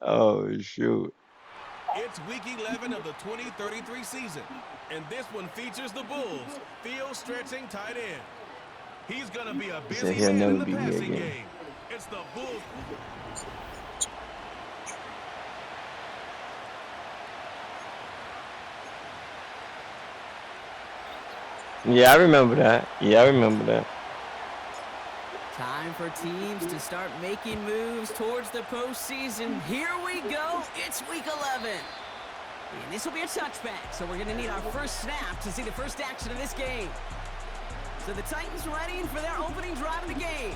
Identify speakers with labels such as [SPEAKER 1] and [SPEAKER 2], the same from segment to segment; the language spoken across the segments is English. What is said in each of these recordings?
[SPEAKER 1] Oh shoot.
[SPEAKER 2] It's week 11 of the 2033 season, and this one features the Bulls' field stretching tight end. He's going to be a
[SPEAKER 1] He said
[SPEAKER 2] busy
[SPEAKER 1] he'll
[SPEAKER 2] man
[SPEAKER 1] never
[SPEAKER 2] in the
[SPEAKER 1] beat me
[SPEAKER 2] passing
[SPEAKER 1] again.
[SPEAKER 2] game. It's the Bulls.
[SPEAKER 1] Yeah, I remember that. Yeah, I remember that.
[SPEAKER 3] Time for teams to start making moves towards the postseason. Here we go. It's week 11. And this will be a touchback, so we're going to need our first snap to see the first action of this game. So the Titans ready for their opening drive of the game.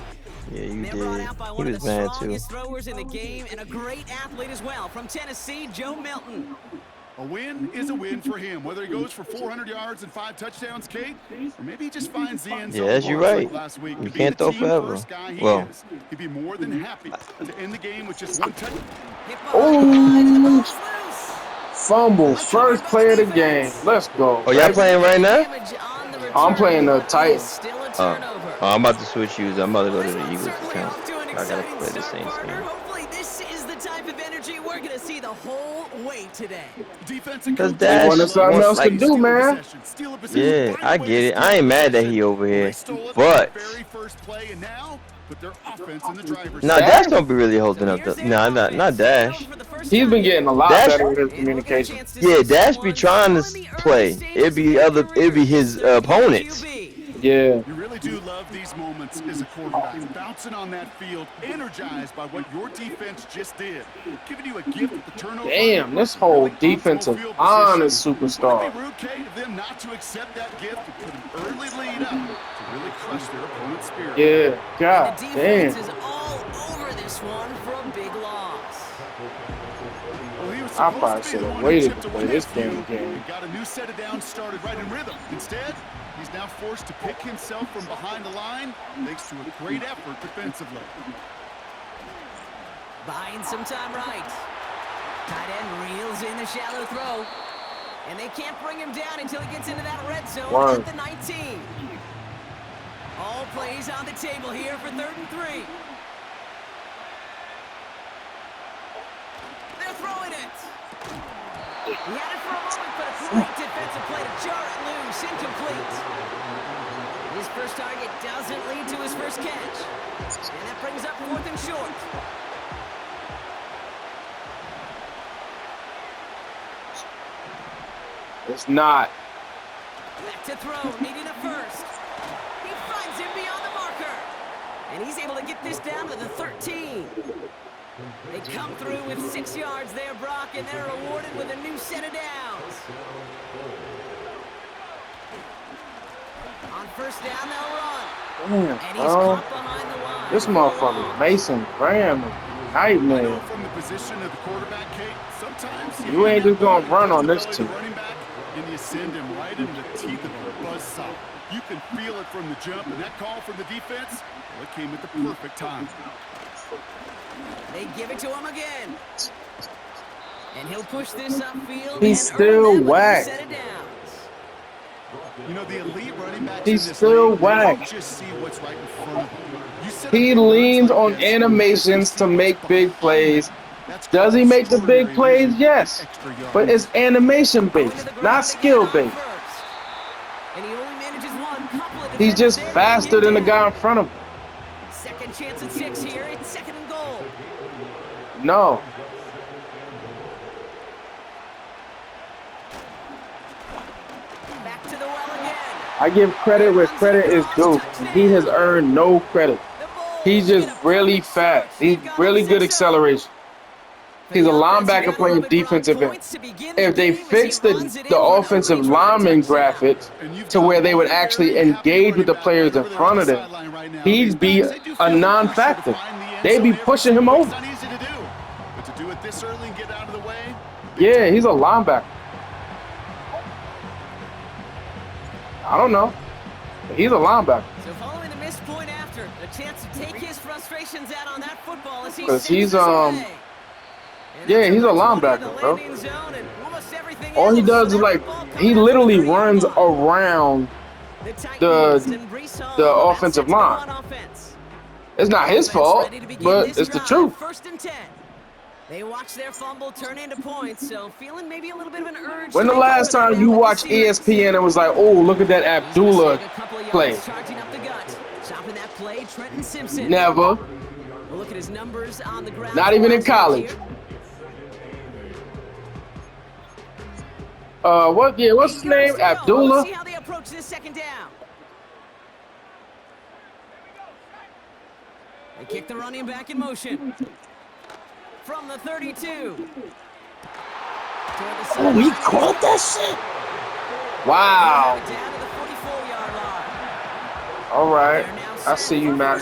[SPEAKER 1] Yeah, you
[SPEAKER 3] They're brought
[SPEAKER 1] did.
[SPEAKER 3] out by
[SPEAKER 1] He
[SPEAKER 3] one of
[SPEAKER 1] was
[SPEAKER 3] the
[SPEAKER 1] mad too.
[SPEAKER 3] strongest throwers in the game and a great athlete as well. From Tennessee, Joe Milton.
[SPEAKER 4] A win is a win for him, whether he goes for 400 yards and 5 touchdowns, Kate, or maybe he just finds the end zone
[SPEAKER 1] Yes, you're
[SPEAKER 4] much
[SPEAKER 1] right.
[SPEAKER 4] like last week.
[SPEAKER 1] You
[SPEAKER 4] Being
[SPEAKER 1] can't
[SPEAKER 4] the
[SPEAKER 1] throw
[SPEAKER 4] team
[SPEAKER 1] forever.
[SPEAKER 4] first guy he
[SPEAKER 1] Well,
[SPEAKER 4] is, he'd be more than happy to end the game with just one touchdown.
[SPEAKER 5] Oh, fumble. First play of the game. Let's go,
[SPEAKER 1] oh, y'all
[SPEAKER 5] baby.
[SPEAKER 1] playing right now?
[SPEAKER 5] I'm playing the Titans.
[SPEAKER 1] I'm about to switch you. I'm about to go to the Eagles account. I gotta play the Saints game.
[SPEAKER 3] Hopefully this is the type of energy we're going to see the whole way today.
[SPEAKER 1] Cause
[SPEAKER 5] They
[SPEAKER 1] Dash
[SPEAKER 5] wanted something
[SPEAKER 1] wants
[SPEAKER 5] else to
[SPEAKER 1] like,
[SPEAKER 5] do, man.
[SPEAKER 1] yeah, I get it. I ain't mad that he over here, but nah, Dash don't be really holding up the. Nah, not Dash.
[SPEAKER 5] He's been getting a lot
[SPEAKER 1] Dash,
[SPEAKER 5] better with his communication.
[SPEAKER 1] yeah, Dash be trying to play. It'd be his opponents.
[SPEAKER 5] Yeah.
[SPEAKER 4] You really do love these moments as a quarterback. Bouncing on that field, energized by what your defense just did. Giving you a gift at the turnover.
[SPEAKER 5] Damn, this whole defensive line is superstar.
[SPEAKER 4] It would be rude, Kate, of them not to accept that gift and put an early lead up to really crush their opponent's spirit.
[SPEAKER 5] Yeah, God
[SPEAKER 3] The
[SPEAKER 5] damn.
[SPEAKER 3] defense is all over this one for a big loss.
[SPEAKER 4] Well, he was
[SPEAKER 5] I
[SPEAKER 4] supposed
[SPEAKER 5] probably
[SPEAKER 4] to be
[SPEAKER 5] should
[SPEAKER 4] the
[SPEAKER 5] have
[SPEAKER 4] one who
[SPEAKER 5] waited
[SPEAKER 4] chipped
[SPEAKER 5] to
[SPEAKER 4] away
[SPEAKER 5] play this
[SPEAKER 4] that
[SPEAKER 5] damn
[SPEAKER 4] field
[SPEAKER 5] game.
[SPEAKER 4] and got a new set of downs started right in rhythm. Instead, he's now forced to pick himself from behind the line thanks to a great effort defensively.
[SPEAKER 3] Buying some time right. Tight end reels in the shallow throw. And they can't bring him down until he gets into that red zone
[SPEAKER 5] Word.
[SPEAKER 3] at the 19. All plays on the table here for 3rd and 3. They're throwing it. He had it for a moment, but a great defensive play to jar it loose. Incomplete. His first target doesn't lead to his first catch. And that brings up 4th and short.
[SPEAKER 5] It's not.
[SPEAKER 3] Back to throw, needing a first. He finds him beyond the marker. And he's able to get this down to the 13. They come through with 6 yards there, Brock, and they're rewarded with a new set of downs. On first down, they'll run.
[SPEAKER 5] Damn,
[SPEAKER 3] And he's
[SPEAKER 5] bro.
[SPEAKER 3] caught behind the line.
[SPEAKER 5] This motherfucker, Mason Graham, is a nightmare.
[SPEAKER 4] From the position of the quarterback, Kate, sometimes
[SPEAKER 5] You ain't just gonna run on this team.
[SPEAKER 4] running back, and you send him right into the teeth of a buzzsaw. You can feel it from the jump, and that call from the defense, well, it came at the perfect time.
[SPEAKER 3] They give it to him again. And he'll push this upfield.
[SPEAKER 5] He's
[SPEAKER 3] and
[SPEAKER 5] still
[SPEAKER 3] earn them with a new
[SPEAKER 5] whacked.
[SPEAKER 3] set of downs.
[SPEAKER 4] You know, the elite running backs
[SPEAKER 5] He's
[SPEAKER 4] in this
[SPEAKER 5] still
[SPEAKER 4] league, they
[SPEAKER 5] whack.
[SPEAKER 4] don't just see what's right in front of them. You set
[SPEAKER 5] He
[SPEAKER 4] up your runs
[SPEAKER 5] leans
[SPEAKER 4] like
[SPEAKER 5] on
[SPEAKER 4] this,
[SPEAKER 5] animations to make big plays.
[SPEAKER 4] that's
[SPEAKER 5] Does he
[SPEAKER 4] called
[SPEAKER 5] make the big
[SPEAKER 4] extraordinary
[SPEAKER 5] plays?
[SPEAKER 4] vision,
[SPEAKER 5] Yes.
[SPEAKER 4] extra yards.
[SPEAKER 5] But it's animation
[SPEAKER 3] Going to
[SPEAKER 5] based,
[SPEAKER 3] the
[SPEAKER 5] not
[SPEAKER 3] ground
[SPEAKER 5] skill
[SPEAKER 3] again on
[SPEAKER 5] based.
[SPEAKER 3] first. And he only manages one. Couple of
[SPEAKER 5] He's
[SPEAKER 3] defenders
[SPEAKER 5] just
[SPEAKER 3] there to
[SPEAKER 5] faster
[SPEAKER 3] get
[SPEAKER 5] than the
[SPEAKER 3] down.
[SPEAKER 5] guy in front of him.
[SPEAKER 3] Second chance at 6 here. It's 2nd and goal.
[SPEAKER 5] No.
[SPEAKER 3] Back to the well again.
[SPEAKER 5] I give credit where credit is due. He has earned no credit.
[SPEAKER 3] The Bulls
[SPEAKER 5] He's
[SPEAKER 3] get
[SPEAKER 5] just
[SPEAKER 3] a
[SPEAKER 5] really
[SPEAKER 3] perfect
[SPEAKER 5] fast.
[SPEAKER 3] start.
[SPEAKER 5] He's
[SPEAKER 3] They've got
[SPEAKER 5] really
[SPEAKER 3] a
[SPEAKER 5] good
[SPEAKER 3] 6-0.
[SPEAKER 5] acceleration.
[SPEAKER 3] For
[SPEAKER 5] He's a
[SPEAKER 3] the offense,
[SPEAKER 5] linebacker
[SPEAKER 3] you
[SPEAKER 5] playing
[SPEAKER 3] gotta love it,
[SPEAKER 5] defensive
[SPEAKER 3] Brock.
[SPEAKER 5] end.
[SPEAKER 3] Points to begin the
[SPEAKER 5] If they
[SPEAKER 3] game as he
[SPEAKER 5] fixed the
[SPEAKER 3] runs it in
[SPEAKER 5] the
[SPEAKER 3] for an
[SPEAKER 5] offensive
[SPEAKER 3] opening drive
[SPEAKER 5] lineman
[SPEAKER 3] touchdown.
[SPEAKER 5] graphics
[SPEAKER 4] And you've
[SPEAKER 5] to
[SPEAKER 4] got
[SPEAKER 5] where they would
[SPEAKER 4] one
[SPEAKER 5] actually
[SPEAKER 4] very happy
[SPEAKER 5] engage with
[SPEAKER 4] running
[SPEAKER 5] the
[SPEAKER 4] back
[SPEAKER 5] players
[SPEAKER 4] right
[SPEAKER 5] in
[SPEAKER 4] over there
[SPEAKER 5] front
[SPEAKER 4] on
[SPEAKER 5] of
[SPEAKER 4] the
[SPEAKER 5] them,
[SPEAKER 4] sideline right now. These
[SPEAKER 5] he'd be
[SPEAKER 4] backs, they do
[SPEAKER 5] a
[SPEAKER 4] feel the pressure to
[SPEAKER 5] non-factor.
[SPEAKER 4] find the end
[SPEAKER 5] They'd
[SPEAKER 4] zone
[SPEAKER 5] be
[SPEAKER 4] every
[SPEAKER 5] pushing him
[SPEAKER 4] single week.
[SPEAKER 5] over.
[SPEAKER 4] It's not easy to do, but to do it this early and get out of the way,
[SPEAKER 5] Yeah, he's a linebacker. I don't know. But he's a linebacker.
[SPEAKER 3] So following the missed point after, a chance to take his frustrations out on that football as he
[SPEAKER 5] 'Cause
[SPEAKER 3] sends
[SPEAKER 5] he's,
[SPEAKER 3] this away. And
[SPEAKER 5] yeah,
[SPEAKER 3] that's
[SPEAKER 5] he's a
[SPEAKER 3] 20 in the
[SPEAKER 5] linebacker, bro.
[SPEAKER 3] landing zone and almost everything
[SPEAKER 5] All he
[SPEAKER 3] else.
[SPEAKER 5] does
[SPEAKER 3] So
[SPEAKER 5] is
[SPEAKER 3] that
[SPEAKER 5] like
[SPEAKER 3] football
[SPEAKER 5] he
[SPEAKER 3] coming up
[SPEAKER 5] literally
[SPEAKER 3] for 3 and
[SPEAKER 5] runs
[SPEAKER 3] 1.
[SPEAKER 5] around
[SPEAKER 3] The Titans
[SPEAKER 5] the
[SPEAKER 3] and Breece Hall
[SPEAKER 5] the
[SPEAKER 3] about
[SPEAKER 5] offensive
[SPEAKER 3] set to go
[SPEAKER 5] line.
[SPEAKER 3] on offense.
[SPEAKER 5] It's not his
[SPEAKER 3] Offense
[SPEAKER 5] fault,
[SPEAKER 3] ready to begin
[SPEAKER 5] but
[SPEAKER 3] this
[SPEAKER 5] it's the
[SPEAKER 3] drive.
[SPEAKER 5] truth.
[SPEAKER 3] 1st and 10. They watch their fumble turn into points, so feeling maybe a little bit of an urge.
[SPEAKER 5] When
[SPEAKER 3] to
[SPEAKER 5] the
[SPEAKER 3] make
[SPEAKER 5] last
[SPEAKER 3] up for
[SPEAKER 5] time
[SPEAKER 3] that
[SPEAKER 5] you
[SPEAKER 3] with the
[SPEAKER 5] watched
[SPEAKER 3] series.
[SPEAKER 5] ESPN and was like, oh, look at that
[SPEAKER 3] He's gonna
[SPEAKER 5] Abdullah
[SPEAKER 3] save a couple of
[SPEAKER 5] play?
[SPEAKER 3] yards, charging up the gut. Chopping that play, Trenton Simpson.
[SPEAKER 5] Never.
[SPEAKER 3] We'll look at his numbers on the ground.
[SPEAKER 5] Not even in college. What's his name?
[SPEAKER 3] Let's
[SPEAKER 5] Abdullah?
[SPEAKER 3] see how they approach this second down. They kick the running back in motion. From the 32.
[SPEAKER 5] Oh, he caught that shit? Wow.
[SPEAKER 3] Down to the 44-yard line.
[SPEAKER 5] All right. I see you, man.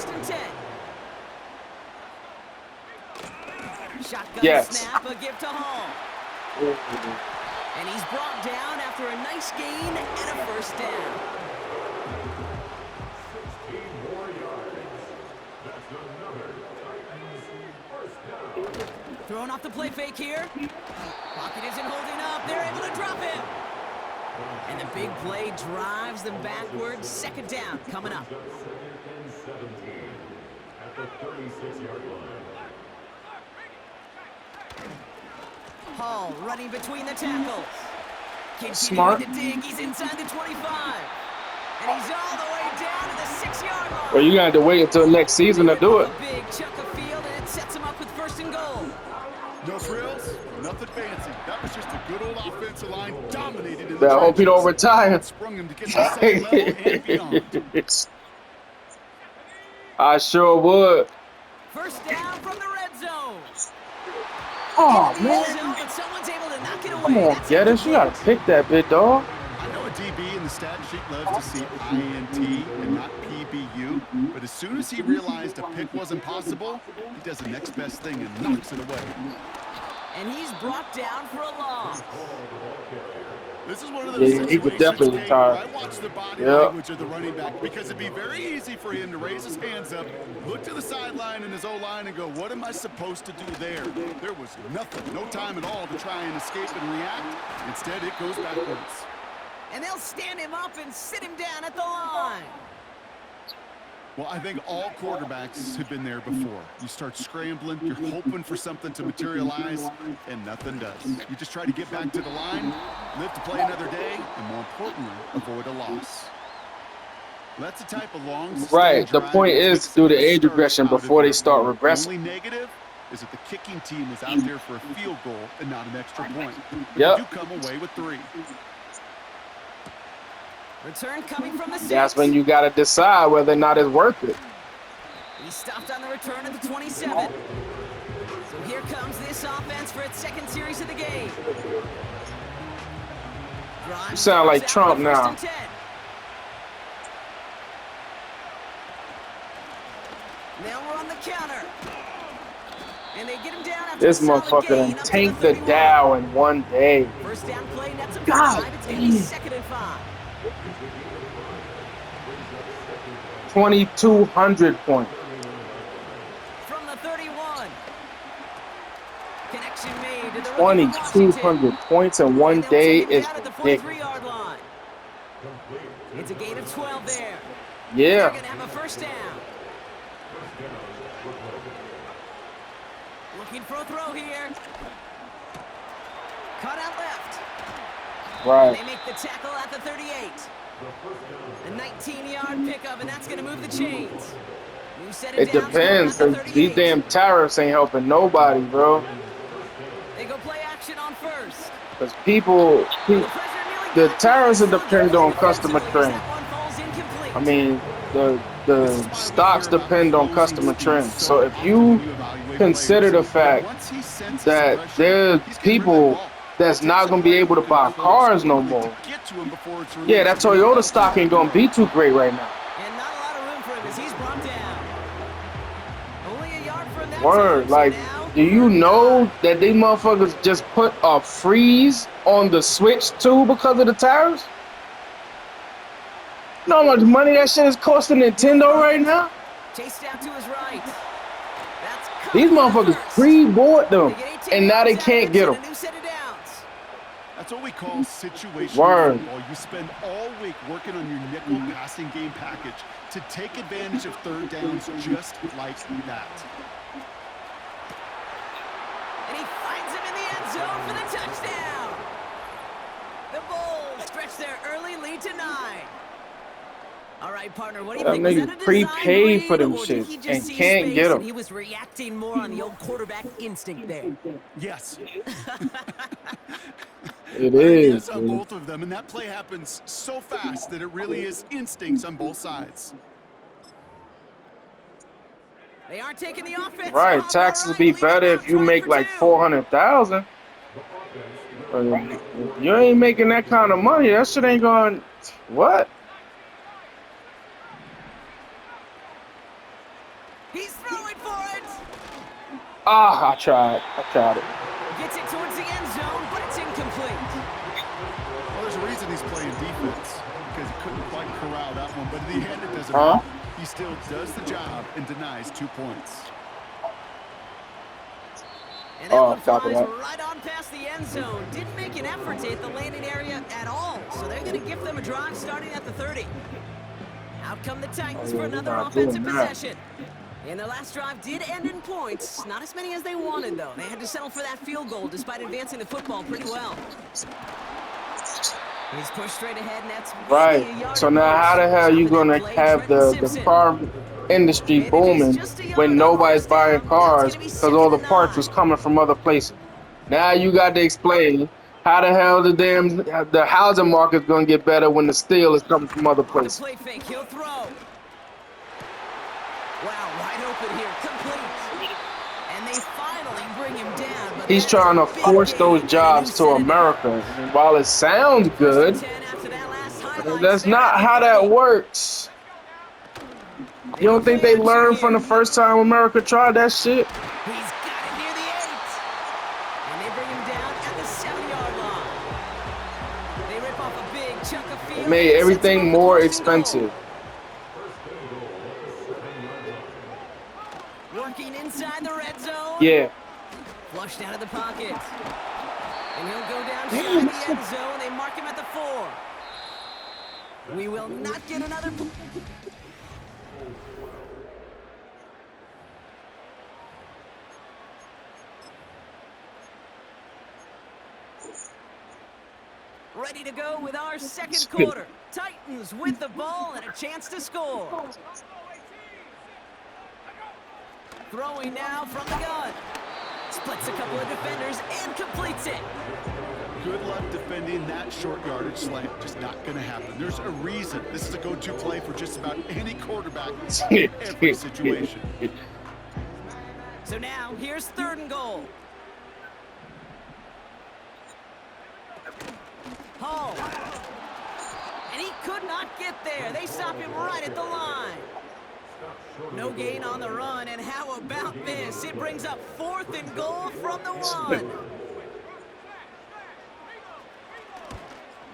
[SPEAKER 3] Shotgun
[SPEAKER 5] Yes.
[SPEAKER 3] snap, a give to Hall. And he's brought down after a nice gain and a first down. Throwing off the play fake here. Pocket isn't holding up. They're able to drop him. And the big play drives them backwards. Second down coming up. Hall running between the tackles.
[SPEAKER 5] Smart.
[SPEAKER 3] The dig. He's inside the 25. And he's all the way down to the 6-yard line.
[SPEAKER 5] Well, you got to wait until next season to do it.
[SPEAKER 3] A big chunk of field, and it sets him up with first and goal.
[SPEAKER 4] No frills, nothing fancy. That was just a good old offensive line dominated in the
[SPEAKER 5] But I hope he don't retire.
[SPEAKER 4] sprung him to get to the second level and beyond.
[SPEAKER 5] I sure would.
[SPEAKER 3] First down from the red zone.
[SPEAKER 5] Oh,
[SPEAKER 3] In the
[SPEAKER 5] man.
[SPEAKER 3] end zone, but someone's able to knock it away.
[SPEAKER 5] Come on,
[SPEAKER 3] That's
[SPEAKER 5] get us. You got to pick that bit, dog.
[SPEAKER 4] I know a DB in the stat sheet loves to see INT and not PBU, but as soon as he realized a pick wasn't possible, he does the next best thing and knocks it away.
[SPEAKER 3] And he's brought down for a loss.
[SPEAKER 4] This is one of those
[SPEAKER 5] Yeah, he could
[SPEAKER 4] situations,
[SPEAKER 5] definitely
[SPEAKER 4] Kate, where
[SPEAKER 5] retire.
[SPEAKER 4] I watch the body
[SPEAKER 5] Yep.
[SPEAKER 4] language of the running back because it'd be very easy for him to raise his hands up, look to the sideline in his O-line and go, what am I supposed to do there? There was nothing, no time at all to try and escape and react. Instead, it goes backwards.
[SPEAKER 3] And they'll stand him up and sit him down at the line.
[SPEAKER 4] Well, I think all quarterbacks have been there before. You start scrambling, you're hoping for something to materialize, and nothing does. You just try to get back to the line, live to play another day, and more importantly, avoid a loss. That's the type of long, sustained
[SPEAKER 5] Right. The
[SPEAKER 4] drive
[SPEAKER 5] point
[SPEAKER 4] that
[SPEAKER 5] is
[SPEAKER 4] takes
[SPEAKER 5] do
[SPEAKER 4] the
[SPEAKER 5] the age
[SPEAKER 4] start
[SPEAKER 5] regression
[SPEAKER 4] out of
[SPEAKER 5] before they
[SPEAKER 4] your
[SPEAKER 5] start
[SPEAKER 4] game.
[SPEAKER 5] regressing.
[SPEAKER 4] The only negative is that the kicking team is out there for a field goal and not an extra point. But
[SPEAKER 5] Yep.
[SPEAKER 4] they do come away with 3.
[SPEAKER 3] Return coming from the 6.
[SPEAKER 5] That's when you got to decide whether or not it's worth it.
[SPEAKER 3] He stopped on the return at the 27. So here comes this offense for its second series of the game.
[SPEAKER 5] You sound like Trump now.
[SPEAKER 3] Now we're on the counter. And they get him down after
[SPEAKER 5] This
[SPEAKER 3] a solid
[SPEAKER 5] motherfucker
[SPEAKER 3] gain
[SPEAKER 5] done
[SPEAKER 3] up to
[SPEAKER 5] tanked the
[SPEAKER 3] 31.
[SPEAKER 5] Dow in one day.
[SPEAKER 3] First down play, nets him
[SPEAKER 5] God
[SPEAKER 3] 5. It's going to be
[SPEAKER 5] damn.
[SPEAKER 3] 2nd and 5.
[SPEAKER 5] 2,200 points.
[SPEAKER 3] From the 31. Connection made to the rookie from
[SPEAKER 5] 2,200 points in one
[SPEAKER 3] And they'll
[SPEAKER 5] day
[SPEAKER 3] take him
[SPEAKER 5] is
[SPEAKER 3] down at the
[SPEAKER 5] ridiculous.
[SPEAKER 3] 43-yard line. It's a gain of 12 there. They're
[SPEAKER 5] Yeah.
[SPEAKER 3] going to have a first down. Looking for a throw here. Cut out left.
[SPEAKER 5] Right.
[SPEAKER 3] They make the tackle at the 38. A 19-yard pickup, and that's going to move the chains. New set of
[SPEAKER 5] It
[SPEAKER 3] downs
[SPEAKER 5] depends,
[SPEAKER 3] going
[SPEAKER 5] because
[SPEAKER 3] at the
[SPEAKER 5] these
[SPEAKER 3] 38.
[SPEAKER 5] damn tariffs ain't helping nobody, bro.
[SPEAKER 3] They go play action on first.
[SPEAKER 5] Because people, the tariffs are depend on customer trend. I mean, the stocks depend on customer trends. So if you consider the fact that there's people that's not going to be able to buy cars no more, yeah, that Toyota stock ain't going to be too great right now.
[SPEAKER 3] And not a lot of room for him as he's brought down. Only a yard from that
[SPEAKER 5] Word,
[SPEAKER 3] time, so
[SPEAKER 5] like,
[SPEAKER 3] now
[SPEAKER 5] do you know that these motherfuckers just put a freeze on the Switch too because of the tariffs? You know how much money that shit is costing Nintendo right now?
[SPEAKER 3] chased out to his right. That's
[SPEAKER 5] These motherfuckers pre-bought them,
[SPEAKER 3] They get 18
[SPEAKER 5] and now they
[SPEAKER 3] yards out
[SPEAKER 5] can't
[SPEAKER 3] of
[SPEAKER 5] get
[SPEAKER 3] it,
[SPEAKER 5] them.
[SPEAKER 3] and a new set of downs.
[SPEAKER 4] That's what we call situational
[SPEAKER 5] Word.
[SPEAKER 4] football. You spend all week working on your nickel passing game package to take advantage of third downs just like that.
[SPEAKER 3] And touchdown. The Bulls stretch their early lead to 9. All right, partner, what do you
[SPEAKER 5] That
[SPEAKER 3] think? Was
[SPEAKER 5] nigga
[SPEAKER 3] that a
[SPEAKER 5] prepaid for
[SPEAKER 3] design
[SPEAKER 5] them
[SPEAKER 3] read, or did
[SPEAKER 5] shits
[SPEAKER 3] he just
[SPEAKER 5] and
[SPEAKER 3] see
[SPEAKER 5] can't
[SPEAKER 3] space
[SPEAKER 5] get
[SPEAKER 3] and
[SPEAKER 5] them.
[SPEAKER 3] he was reacting more on the old quarterback instinct there?
[SPEAKER 4] Yes.
[SPEAKER 5] It
[SPEAKER 4] I think
[SPEAKER 5] is,
[SPEAKER 4] yes on
[SPEAKER 5] dude.
[SPEAKER 4] both of them, and that play happens so fast that it really is instincts on both sides.
[SPEAKER 3] They aren't taking the offense.
[SPEAKER 5] Right, taxes be better if you make like 400,000. If you ain't making that kind of money, that shit ain't going. What?
[SPEAKER 3] He's throwing for it.
[SPEAKER 5] Ah, I tried it.
[SPEAKER 3] Gets it towards the end zone, but it's incomplete.
[SPEAKER 4] Well, there's a reason he's playing defense, because he couldn't quite corral that one, but in the end it doesn't
[SPEAKER 5] Huh?
[SPEAKER 4] matter. He still does the job and denies 2 points.
[SPEAKER 3] And that one
[SPEAKER 5] copy
[SPEAKER 3] flies
[SPEAKER 5] that.
[SPEAKER 3] right on past the end zone. Didn't make an effort to hit the landing area at all. So they're going to give them a drive starting at the 30. Out come the Titans for another offensive possession. And their last drive did end in points. Not as many as they wanted, though. They had to settle for that field goal despite advancing the football pretty well. He's pushed straight ahead, and that's
[SPEAKER 5] Right.
[SPEAKER 3] maybe a yard
[SPEAKER 5] So
[SPEAKER 3] at
[SPEAKER 5] now, how
[SPEAKER 3] most.
[SPEAKER 5] the hell you
[SPEAKER 3] Stopping
[SPEAKER 5] gonna
[SPEAKER 3] that play,
[SPEAKER 5] have
[SPEAKER 3] Trenton
[SPEAKER 5] the
[SPEAKER 3] Simpson.
[SPEAKER 5] car industry
[SPEAKER 3] And it is
[SPEAKER 5] booming
[SPEAKER 3] just a yard
[SPEAKER 5] when
[SPEAKER 3] on
[SPEAKER 5] nobody's
[SPEAKER 3] first
[SPEAKER 5] buying
[SPEAKER 3] down. Now it's
[SPEAKER 5] cars
[SPEAKER 3] gonna be
[SPEAKER 5] because all the
[SPEAKER 3] second and
[SPEAKER 5] parts was
[SPEAKER 3] 9.
[SPEAKER 5] coming from other places? Now you got to explain how the hell the housing market's gonna get better when the steel is coming from other
[SPEAKER 3] On the
[SPEAKER 5] places.
[SPEAKER 3] play fake, he'll throw. Wow, wide open here, complete. And they finally bring him down. But
[SPEAKER 5] He's
[SPEAKER 3] that is
[SPEAKER 5] trying
[SPEAKER 3] a
[SPEAKER 5] to
[SPEAKER 3] big
[SPEAKER 5] force
[SPEAKER 3] gain
[SPEAKER 5] those
[SPEAKER 3] and a
[SPEAKER 5] jobs
[SPEAKER 3] new
[SPEAKER 5] to
[SPEAKER 3] set of downs.
[SPEAKER 5] America. And while it sounds
[SPEAKER 3] First
[SPEAKER 5] good,
[SPEAKER 3] and 10 after that last highlights.
[SPEAKER 5] that's
[SPEAKER 3] They're
[SPEAKER 5] not
[SPEAKER 3] at the
[SPEAKER 5] how
[SPEAKER 3] 30.
[SPEAKER 5] that works.
[SPEAKER 3] They
[SPEAKER 5] You
[SPEAKER 3] go
[SPEAKER 5] don't think
[SPEAKER 3] play
[SPEAKER 5] they
[SPEAKER 3] action
[SPEAKER 5] learned
[SPEAKER 3] here.
[SPEAKER 5] from the first time America tried that shit?
[SPEAKER 3] He's got it near the 8. And they bring him down at the 7-yard line. They rip off a big chunk of field.
[SPEAKER 5] It made
[SPEAKER 3] and sets him
[SPEAKER 5] everything
[SPEAKER 3] up with
[SPEAKER 5] more
[SPEAKER 3] first and goal.
[SPEAKER 5] expensive.
[SPEAKER 3] Working inside the red zone.
[SPEAKER 5] Yeah.
[SPEAKER 3] Flushed out of the pocket. And he'll go down shy of the end zone. They mark him at the 4. We will not get another. Ready to go with our second quarter. Titans with the ball and a chance to score. Throwing now from the gun. Splits a couple of defenders and completes it.
[SPEAKER 4] Good luck defending that short yardage slant. Just not going to happen. There's a reason this is a go-to play for just about any quarterback in every situation.
[SPEAKER 3] So now, here's 3rd and goal. Hall. And he could not get there. They stop him right at the line. No gain on the run, and how about this? It brings up 4th and goal from the 1.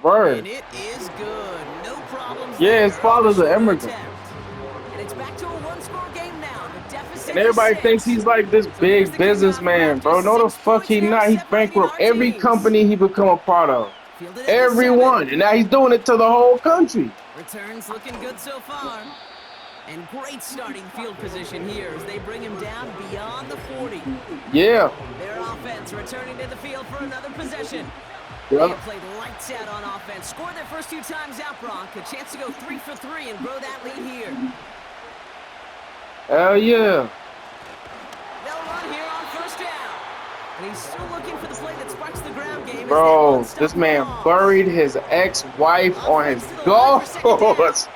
[SPEAKER 5] Word.
[SPEAKER 3] And it is good. No problems.
[SPEAKER 5] Yeah, his
[SPEAKER 3] there.
[SPEAKER 5] father's an
[SPEAKER 3] Shorter
[SPEAKER 5] immigrant.
[SPEAKER 3] attempt. And it's back to a 1-score game now. The deficit
[SPEAKER 5] And everybody
[SPEAKER 3] is 6.
[SPEAKER 5] thinks he's like this
[SPEAKER 3] So here's
[SPEAKER 5] big
[SPEAKER 3] the
[SPEAKER 5] businessman,
[SPEAKER 3] kickoff.
[SPEAKER 5] bro. No, the
[SPEAKER 3] 6
[SPEAKER 5] fuck
[SPEAKER 3] points
[SPEAKER 5] he
[SPEAKER 3] now
[SPEAKER 5] not. He
[SPEAKER 3] separating
[SPEAKER 5] bankrupt
[SPEAKER 3] our
[SPEAKER 5] every
[SPEAKER 3] teams.
[SPEAKER 5] company he become a part of.
[SPEAKER 3] Fielded at the
[SPEAKER 5] Everyone.
[SPEAKER 3] 7.
[SPEAKER 5] And now he's doing it to the whole country.
[SPEAKER 3] Returns looking good so far. And great starting field position here as they bring him down beyond the 40.
[SPEAKER 5] Yeah.
[SPEAKER 3] Their offense returning to the field for another possession.
[SPEAKER 5] Yep.
[SPEAKER 3] They have played lights out on offense. Scored their first 2 times out, Brock. A chance to go 3 for 3 and grow that lead here.
[SPEAKER 5] Hell yeah.
[SPEAKER 3] They'll run here on first down. And he's still looking for the play that sparks the ground game.
[SPEAKER 5] Bro, this man buried his ex-wife on his golf course.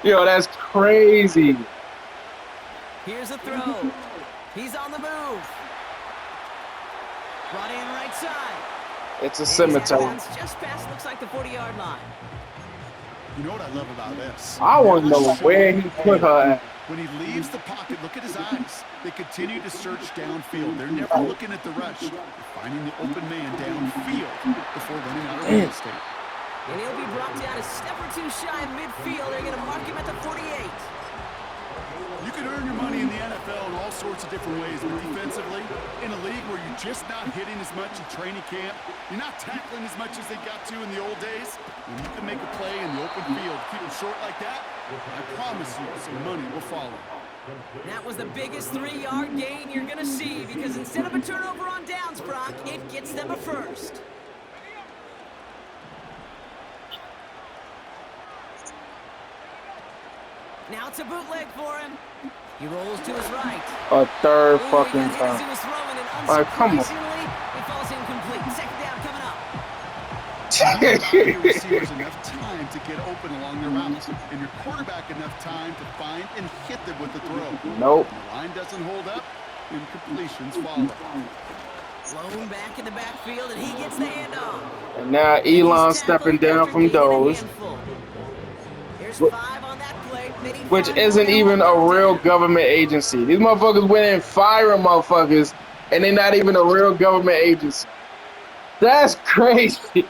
[SPEAKER 5] Yo, that's crazy.
[SPEAKER 3] Here's a throw. He's on the move. Brought in right side.
[SPEAKER 5] It's a
[SPEAKER 3] And he's
[SPEAKER 5] cemetery.
[SPEAKER 3] out of bounds just past, looks like the 40-yard line.
[SPEAKER 4] You know what I love about this?
[SPEAKER 5] I want to know where he put her at.
[SPEAKER 4] When he leaves the pocket, look at his eyes. They continue to search downfield. They're never looking at the rush. They're finding the open man downfield before running out of real estate.
[SPEAKER 3] And he'll be brought down a step or 2 shy of midfield. They're going to mark him at the 48.
[SPEAKER 4] You can earn your money in the NFL in all sorts of different ways, but defensively, in a league where you're just not hitting as much in training camp, you're not tackling as much as they got to in the old days, when you can make a play in the open field, keep them short like that, I promise you some money will follow.
[SPEAKER 3] That was the biggest 3-yard gain you're going to see because instead of a turnover on downs, Brock, it gets them a first. Now it's a bootleg for him. He rolls to his right.
[SPEAKER 5] A third
[SPEAKER 3] Ooh,
[SPEAKER 5] fucking
[SPEAKER 3] he got hit as he
[SPEAKER 5] time.
[SPEAKER 3] was throwing, and
[SPEAKER 5] Like, come on.
[SPEAKER 3] unsurprisingly, it falls incomplete. Second down coming up.
[SPEAKER 4] Your receivers enough time to get open along their routes, and your quarterback enough time to find and hit them with the throw.
[SPEAKER 5] Nope.
[SPEAKER 4] When the line doesn't hold up, incompletions follow.
[SPEAKER 3] Blown back in the backfield, and he gets the handoff.
[SPEAKER 5] And now Elon stepping down from those,
[SPEAKER 3] There's 5 on that play.
[SPEAKER 5] which isn't even a real government agency. These motherfuckers went in firing motherfuckers, and they're not even a real government agency. That's crazy.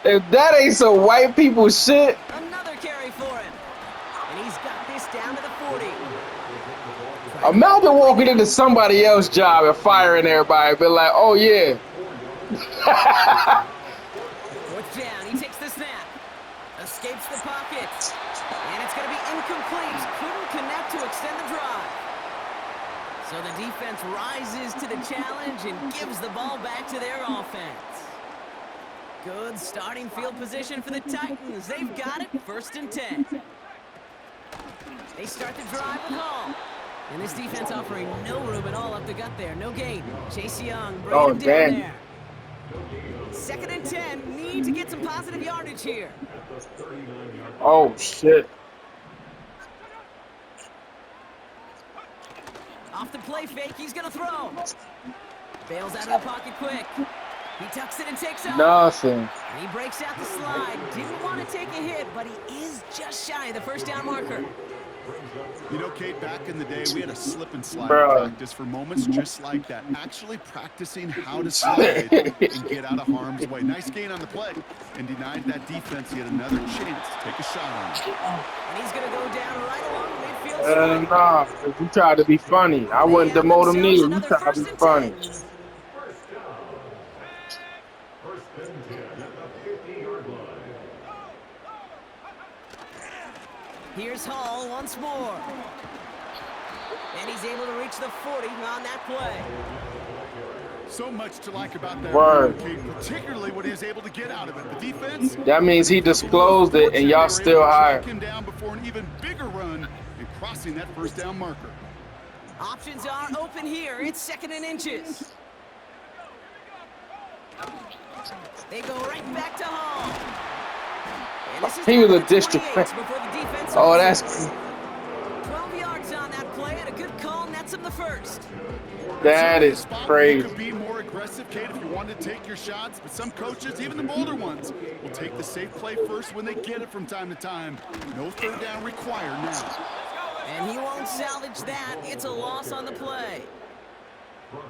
[SPEAKER 5] If that ain't some white people shit.
[SPEAKER 3] Another carry for him. And he's got this down to the 40.
[SPEAKER 5] Imagine walking into somebody else's job and firing everybody, be like, oh yeah.
[SPEAKER 3] 4th down, he takes the snap. Escapes the pocket. And it's going to be incomplete. Couldn't connect to extend the drive. So the defense rises to the challenge and gives the ball back to their offense. Good starting field position for the Titans. They've got it, 1st and 10. They start the drive with Hall. And this defense offering no room at all up the gut there. No gain. Chase Young bringing him down there. 2nd and 10. Need to get some positive yardage here.
[SPEAKER 5] Oh shit.
[SPEAKER 3] Off the play fake, he's going to throw. Bails out of the pocket quick. He tucks it and takes off.
[SPEAKER 5] Nothing.
[SPEAKER 3] And he breaks out the slide. Didn't want to take a hit, but he is just shy of the 1st down marker.
[SPEAKER 4] You know, Kate, back in the day, we had a slip and slide
[SPEAKER 5] Bro.
[SPEAKER 4] practice for moments just like that. Actually practicing how to slide and get out of harm's way. Nice gain on the play, and denied that defense yet another chance to take a shot on it.
[SPEAKER 3] And he's going to go down right along the midfield.
[SPEAKER 5] Nah, you tried to be funny. I wouldn't demote him neither. You tried to be funny.
[SPEAKER 3] Here's Hall once more. And he's able to reach the 40 on that play.
[SPEAKER 4] So much to like about that
[SPEAKER 5] Word.
[SPEAKER 4] run, Kate, particularly what he was able to get out of it. The defense.
[SPEAKER 5] That means he disclosed it and y'all still hired.
[SPEAKER 4] Him down before an even bigger run and crossing that 1st down marker.
[SPEAKER 3] Options are open here. It's 2nd and inches. They go right back to Hall. And this is
[SPEAKER 5] He was a
[SPEAKER 3] 28
[SPEAKER 5] district.
[SPEAKER 3] before the defense
[SPEAKER 5] Oh,
[SPEAKER 3] opens.
[SPEAKER 5] that's
[SPEAKER 3] 12 yards on that play and a good call nets him the 1st.
[SPEAKER 5] that is
[SPEAKER 4] You
[SPEAKER 5] crazy.
[SPEAKER 4] could be more aggressive, Kate, if you wanted to take your shots, but some coaches, even the bolder ones, will take the safe play first when they get it from time to time. No 3rd down required now.
[SPEAKER 3] And he won't salvage that. It's a loss on the play.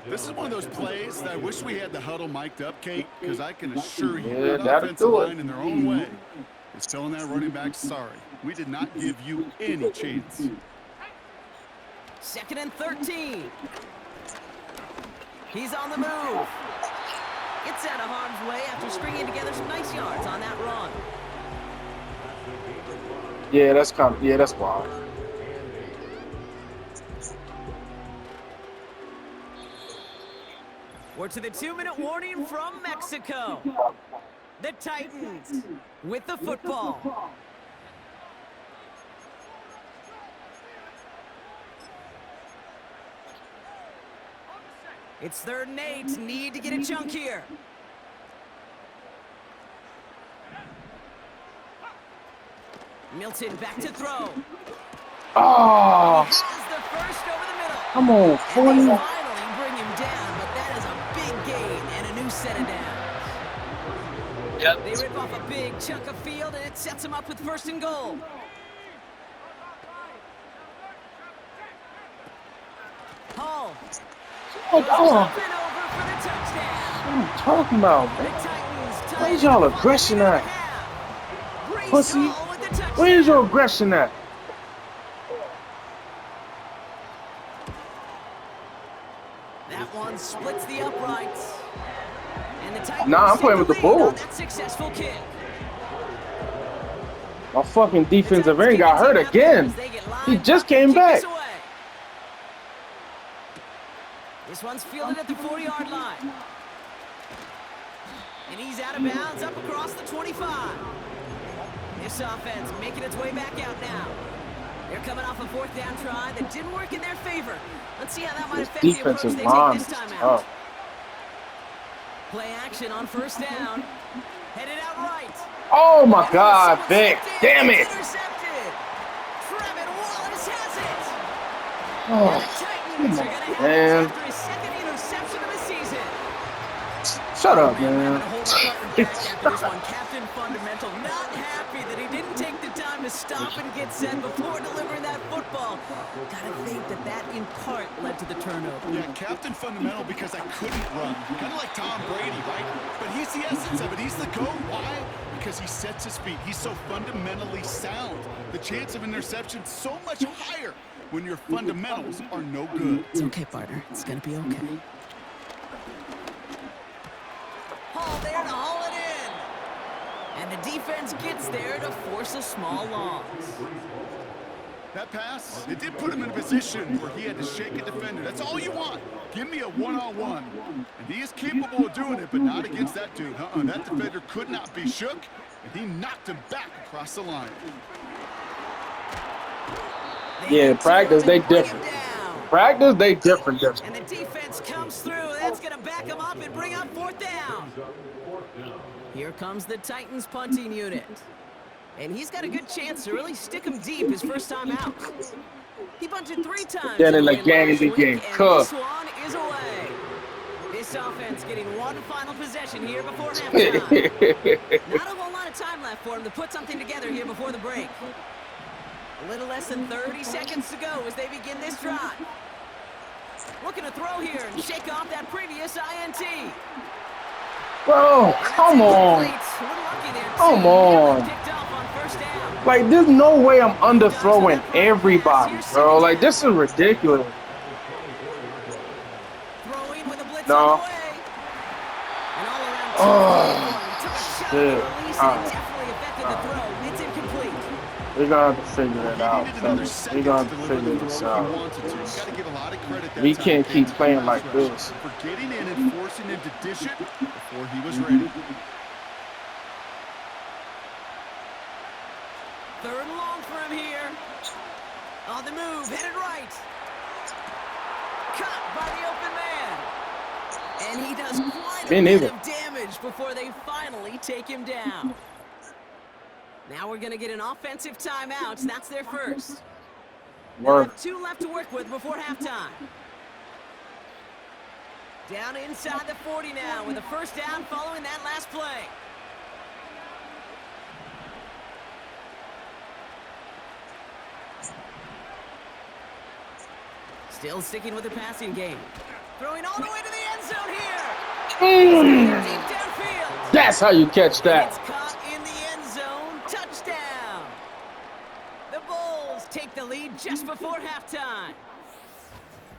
[SPEAKER 4] This is one of those plays that I wish we had the huddle mic'd up, Kate, because I can assure you
[SPEAKER 5] Yeah,
[SPEAKER 4] that
[SPEAKER 5] that'll
[SPEAKER 4] offensive
[SPEAKER 5] do it.
[SPEAKER 4] line in their own way is telling that running back, sorry, we did not give you any chance.
[SPEAKER 3] 2nd and 13. He's on the move. Gets out of harm's way after stringing together some nice yards on that run.
[SPEAKER 5] Yeah, that's wild.
[SPEAKER 3] We're to the 2-minute warning from Mexico. The Titans with the football. It's 3rd and 8. Need to get a chunk here. Milton back to throw.
[SPEAKER 5] Oh,
[SPEAKER 3] He has the 1st over the middle.
[SPEAKER 5] come on,
[SPEAKER 3] And they
[SPEAKER 5] 40.
[SPEAKER 3] finally bring him down, but that is a big gain and a new set of downs.
[SPEAKER 5] Yep.
[SPEAKER 3] They rip off a big chunk of field, and it sets them up with 1st and goal. Hall.
[SPEAKER 5] What
[SPEAKER 3] Up and over for the touchdown.
[SPEAKER 5] are you talking about,
[SPEAKER 3] The
[SPEAKER 5] man?
[SPEAKER 3] Titans tie
[SPEAKER 5] Where's
[SPEAKER 3] it
[SPEAKER 5] y'all
[SPEAKER 3] at
[SPEAKER 5] aggression
[SPEAKER 3] 5
[SPEAKER 5] at?
[SPEAKER 3] and a half. Brace
[SPEAKER 5] Pussy.
[SPEAKER 3] Hall with the touchdown.
[SPEAKER 5] Where's your aggression at?
[SPEAKER 3] That one splits the uprights. And the Titans
[SPEAKER 5] Nah, I'm playing
[SPEAKER 3] take
[SPEAKER 5] with the
[SPEAKER 3] lead on
[SPEAKER 5] Bulls.
[SPEAKER 3] that successful kick.
[SPEAKER 5] My fucking defensive end got hurt again. He just came back.
[SPEAKER 3] This one's fielded at the 40-yard line. And he's out of bounds up across the 25. This offense making its way back out now. They're coming off a 4th down try that didn't work in their favor. Let's see how that might affect the approach
[SPEAKER 5] Defensive
[SPEAKER 3] they
[SPEAKER 5] line
[SPEAKER 3] take this
[SPEAKER 5] is
[SPEAKER 3] time out.
[SPEAKER 5] tough.
[SPEAKER 3] Play action on 1st down. Headed out right.
[SPEAKER 5] Oh my God, Vic. Damn it.
[SPEAKER 3] Intercepted. Trevin Wallace has it.
[SPEAKER 5] Oh,
[SPEAKER 3] The Titans are going to have
[SPEAKER 5] man.
[SPEAKER 3] it after his 2nd interception of the season.
[SPEAKER 5] Shut up,
[SPEAKER 3] Having
[SPEAKER 5] man.
[SPEAKER 3] to hold up upper deck after this one. Captain Fundamental not happy that he didn't take the time to stop and get set before delivering that football. Gotta think that that in part led to the turnover.
[SPEAKER 4] Yeah, Captain Fundamental because I couldn't run. Kind of like Tom Brady, right? But he's the essence of it. He's the GOAT. Why? Because he sets his feet. He's so fundamentally sound. The chance of interception so much higher when your fundamentals are no good.
[SPEAKER 3] It's okay, partner. It's gonna be okay. Hall there to haul it in. And the defense gets there to force a small loss.
[SPEAKER 4] That pass, it did put him in a position where he had to shake a defender. That's all you want. Give me a one-on-one. And he is capable of doing it, but not against that dude. That defender could not be shook, and he knocked him back across the line.
[SPEAKER 5] Yeah, practice, they different. Practice, they different.
[SPEAKER 3] And the defense comes through. That's going to back them up and bring up 4th down. Here comes the Titans punting unit. And he's got a good chance to really stick him deep his first time out. He punted 3 times.
[SPEAKER 5] Then in the game, they get cooked.
[SPEAKER 3] This one is away. This offense getting one final possession here before halftime. Not a whole lot of time left for him to put something together here before the break. A little less than 30 seconds to go as they begin this drive. Looking to throw here and shake off that previous INT.
[SPEAKER 5] Bro, come on. Come on. Like, there's no way I'm underthrowing everybody, bro. Like, this is ridiculous. No. Oh, shit. We're gonna have to figure it out. We're gonna have to figure this out. We can't keep playing like this.
[SPEAKER 4] For getting in and forcing him to dish it before he was ready.
[SPEAKER 3] 3rd and long for him here. On the move, headed right. Cut by the open man. And he does quite a bit of damage before they finally take him down. Now we're going to get an offensive timeout. That's their first. They have 2 left to work with before halftime. Down inside the 40 now with a 1st down following that last play. Still sticking with the passing game. Throwing all the way to the end zone here. Deep downfield.
[SPEAKER 5] That's how you catch that.
[SPEAKER 3] It's caught in the end zone. Touchdown. The Bulls take the lead just before halftime.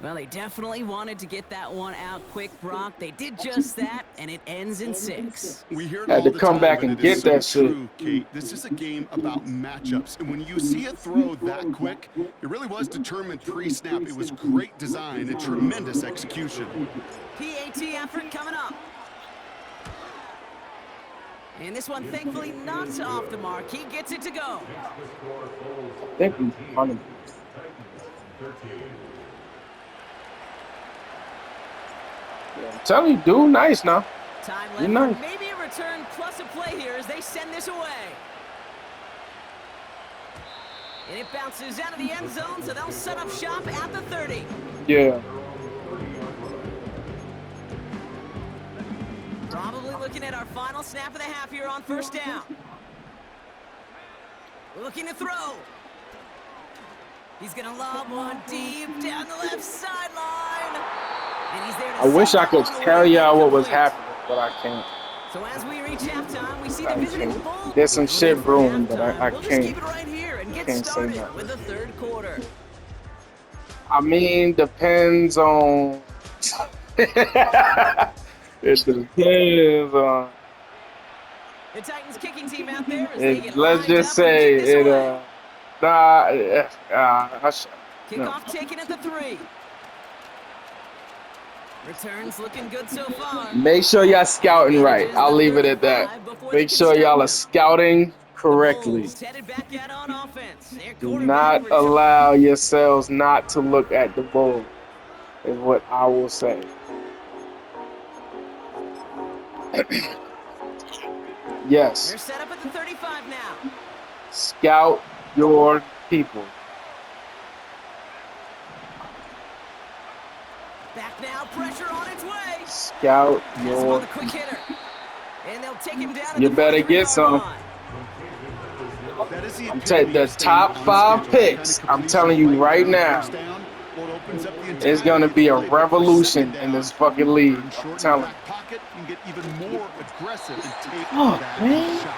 [SPEAKER 3] Well, they definitely wanted to get that one out quick, Brock. They did just that, and it ends in 6.
[SPEAKER 4] We hear it
[SPEAKER 5] Had
[SPEAKER 4] all
[SPEAKER 5] to
[SPEAKER 4] the
[SPEAKER 5] come
[SPEAKER 4] time,
[SPEAKER 5] back
[SPEAKER 4] but
[SPEAKER 5] and
[SPEAKER 4] it is
[SPEAKER 5] get that
[SPEAKER 4] so
[SPEAKER 5] shit.
[SPEAKER 4] true, Kate. This is a game about matchups, and when you see a throw that quick, it really was determined pre-snap. It was great design and tremendous execution.
[SPEAKER 3] PAT effort coming up. And this one, thankfully, not off the mark. He gets it to go.
[SPEAKER 5] Thank you. I'm telling you, dude, nice now.
[SPEAKER 3] Time
[SPEAKER 5] You're
[SPEAKER 3] left
[SPEAKER 5] nice.
[SPEAKER 3] for maybe a return plus a play here as they send this away. And it bounces out of the end zone, so they'll set up shop at the 30.
[SPEAKER 5] Yeah.
[SPEAKER 3] Probably looking at our final snap of the half here on 1st down. Looking to throw. He's going to lob one deep down the left sideline. And he's there to
[SPEAKER 5] I wish I could tell y'all what was
[SPEAKER 3] complete.
[SPEAKER 5] happening, but I can't.
[SPEAKER 3] So as we reach halftime, we see the visiting Bulls.
[SPEAKER 5] There's some shit brewing, but I
[SPEAKER 3] We'll just
[SPEAKER 5] can't.
[SPEAKER 3] keep it right here and get
[SPEAKER 5] Can't say
[SPEAKER 3] started
[SPEAKER 5] nothing.
[SPEAKER 3] with the 3rd quarter.
[SPEAKER 5] I mean, depends on. It depends on.
[SPEAKER 3] The Titans kicking team out there as they get
[SPEAKER 5] Let's
[SPEAKER 3] lined
[SPEAKER 5] just
[SPEAKER 3] up
[SPEAKER 5] say
[SPEAKER 3] and kick this
[SPEAKER 5] it.
[SPEAKER 3] away.
[SPEAKER 5] No.
[SPEAKER 3] Kickoff taken at the 3. Returns looking good so far.
[SPEAKER 5] Make sure y'all scouting right. I'll leave it at that. Make sure y'all are scouting correctly.
[SPEAKER 3] Bulls headed back out on offense. Their
[SPEAKER 5] Do
[SPEAKER 3] quarterback
[SPEAKER 5] not allow yourselves not to look at the ball, is what I will say. Yes.
[SPEAKER 3] They're set up at the 35 now.
[SPEAKER 5] Scout your people.
[SPEAKER 3] Back now, pressure on its way.
[SPEAKER 5] Scout
[SPEAKER 3] Has him
[SPEAKER 5] your
[SPEAKER 3] on the quick hitter. And they'll take him down
[SPEAKER 5] You
[SPEAKER 3] at the
[SPEAKER 5] better get
[SPEAKER 3] 43-yard
[SPEAKER 5] some.
[SPEAKER 3] line.
[SPEAKER 4] That is the
[SPEAKER 5] I'm
[SPEAKER 4] epitome
[SPEAKER 5] telling the
[SPEAKER 4] of staying
[SPEAKER 5] top
[SPEAKER 4] on
[SPEAKER 5] 5
[SPEAKER 4] schedule.
[SPEAKER 5] picks.
[SPEAKER 4] Kind of
[SPEAKER 5] I'm telling you
[SPEAKER 4] completion
[SPEAKER 5] right
[SPEAKER 4] late
[SPEAKER 5] now.
[SPEAKER 4] first down, what opens up the
[SPEAKER 5] It's gonna
[SPEAKER 4] entirety
[SPEAKER 5] be a
[SPEAKER 4] of the playbook for
[SPEAKER 5] revolution
[SPEAKER 4] second
[SPEAKER 5] in
[SPEAKER 4] down.
[SPEAKER 5] this fucking league.
[SPEAKER 4] Turn short
[SPEAKER 5] I'm
[SPEAKER 4] in the
[SPEAKER 5] telling you.
[SPEAKER 4] back pocket and get even more aggressive and take
[SPEAKER 5] Fuck,
[SPEAKER 4] that
[SPEAKER 5] man.
[SPEAKER 4] shot.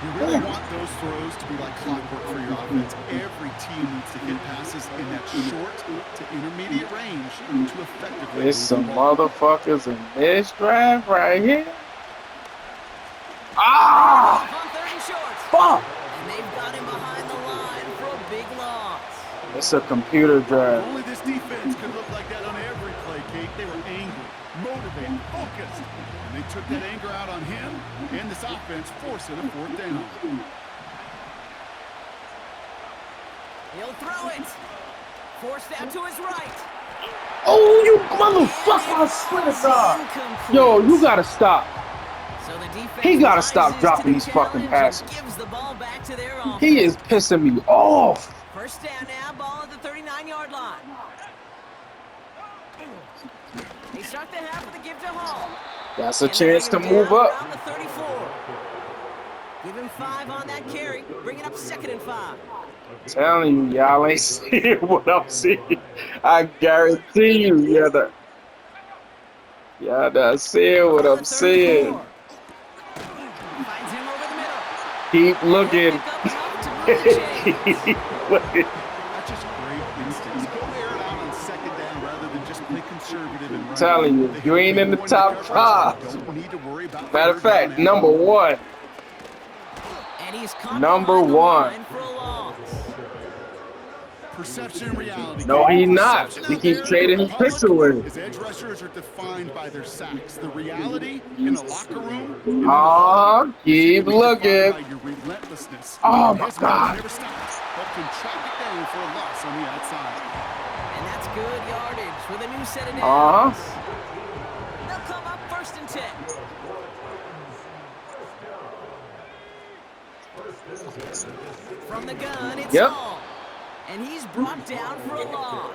[SPEAKER 4] You really want those throws to be like clockwork for your offense. Every team needs to hit passes in that short to intermediate range to effectively
[SPEAKER 5] There's
[SPEAKER 4] move
[SPEAKER 5] some
[SPEAKER 4] the ball.
[SPEAKER 5] motherfuckers in this draft right here.
[SPEAKER 3] Off
[SPEAKER 5] Ah!
[SPEAKER 3] on 3rd and short.
[SPEAKER 5] Fuck!
[SPEAKER 3] And they've got him behind the line for a big loss.
[SPEAKER 5] It's a computer
[SPEAKER 4] If
[SPEAKER 5] draft.
[SPEAKER 4] only this defense could look like that on every play, Kate. They were angry, motivated, focused. And they took that anger out on him and this offense, forcing a 4th down.
[SPEAKER 3] He'll throw it. Forced out to his right.
[SPEAKER 5] Oh, you motherfucker! I swear to God.
[SPEAKER 3] Incomplete.
[SPEAKER 5] Yo, you gotta stop.
[SPEAKER 3] So the defense
[SPEAKER 5] He gotta stop
[SPEAKER 3] rises
[SPEAKER 5] dropping
[SPEAKER 3] to the
[SPEAKER 5] these fucking
[SPEAKER 3] challenge and
[SPEAKER 5] passes.
[SPEAKER 3] gives the ball back to their offense.
[SPEAKER 5] He is pissing me off.
[SPEAKER 3] First down now, ball at the 39-yard line. They start the half with a give to Hall.
[SPEAKER 5] That's a
[SPEAKER 3] And they
[SPEAKER 5] chance to
[SPEAKER 3] bring him
[SPEAKER 5] move
[SPEAKER 3] down
[SPEAKER 5] up.
[SPEAKER 3] around the 34. Give him 5 on that carry. Bring it up 2nd and 5.
[SPEAKER 5] I'm telling you, y'all ain't seeing what I'm seeing. I guarantee you, y'all not seeing what
[SPEAKER 3] Ball
[SPEAKER 5] I'm
[SPEAKER 3] at
[SPEAKER 5] seeing.
[SPEAKER 3] 34. Finds him over the middle.
[SPEAKER 5] Keep looking.
[SPEAKER 3] Pick up enough to move the chains.
[SPEAKER 5] Keep looking.
[SPEAKER 4] That's just great instincts. Go air it out on 2nd down rather than just play conservative and run.
[SPEAKER 5] Telling you,
[SPEAKER 4] They
[SPEAKER 5] you ain't in the
[SPEAKER 4] one
[SPEAKER 5] top
[SPEAKER 4] coverage,
[SPEAKER 5] 5.
[SPEAKER 4] Don't need to worry about
[SPEAKER 5] Matter of
[SPEAKER 4] 3rd
[SPEAKER 5] fact,
[SPEAKER 4] down
[SPEAKER 5] number
[SPEAKER 4] at all.
[SPEAKER 5] 1.
[SPEAKER 3] And he's caught
[SPEAKER 5] Number
[SPEAKER 3] behind the
[SPEAKER 5] 1.
[SPEAKER 3] line for a loss.
[SPEAKER 4] Perception and reality.
[SPEAKER 5] No, he not.
[SPEAKER 4] Perception
[SPEAKER 5] He
[SPEAKER 4] out
[SPEAKER 5] keep
[SPEAKER 4] there
[SPEAKER 5] trading
[SPEAKER 4] in
[SPEAKER 5] his
[SPEAKER 4] public
[SPEAKER 5] picks away.
[SPEAKER 4] is edge rushers are defined by their sacks. The reality in the locker room and in the hall
[SPEAKER 5] Keep
[SPEAKER 4] is defined
[SPEAKER 5] looking.
[SPEAKER 4] by your relentlessness.
[SPEAKER 5] Oh,
[SPEAKER 4] And
[SPEAKER 5] my
[SPEAKER 4] his march
[SPEAKER 5] God.
[SPEAKER 4] never stops. Helped him track it down for a loss on the outside.
[SPEAKER 3] And that's good yardage with a new set of downs.
[SPEAKER 5] Uh-huh.
[SPEAKER 3] They'll come up 1st and 10. From the gun, it's
[SPEAKER 5] Yep.
[SPEAKER 3] Hall. And he's brought down for a loss.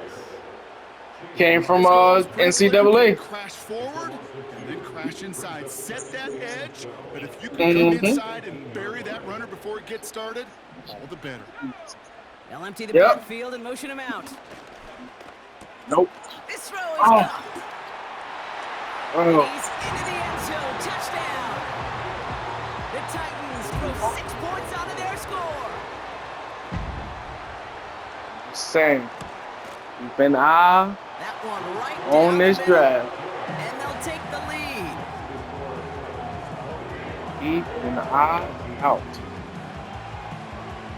[SPEAKER 5] Came from
[SPEAKER 4] This goal is pretty clear.
[SPEAKER 5] NCAA.
[SPEAKER 4] Crash forward and then crash inside. Set that edge, but if you can come inside and bury that runner before it gets started, all the better.
[SPEAKER 3] They'll empty the
[SPEAKER 5] Yep.
[SPEAKER 3] backfield and motion him out.
[SPEAKER 5] Nope.
[SPEAKER 3] This throw is
[SPEAKER 5] Oh.
[SPEAKER 3] caught.
[SPEAKER 5] Oh.
[SPEAKER 3] He's into the end zone. Touchdown. The Titans throw 6 points onto their score.
[SPEAKER 5] Saying, keep an eye
[SPEAKER 3] That one right
[SPEAKER 5] on
[SPEAKER 3] down
[SPEAKER 5] this
[SPEAKER 3] the middle.
[SPEAKER 5] drive.
[SPEAKER 3] And they'll take the lead.
[SPEAKER 5] Keep an eye out.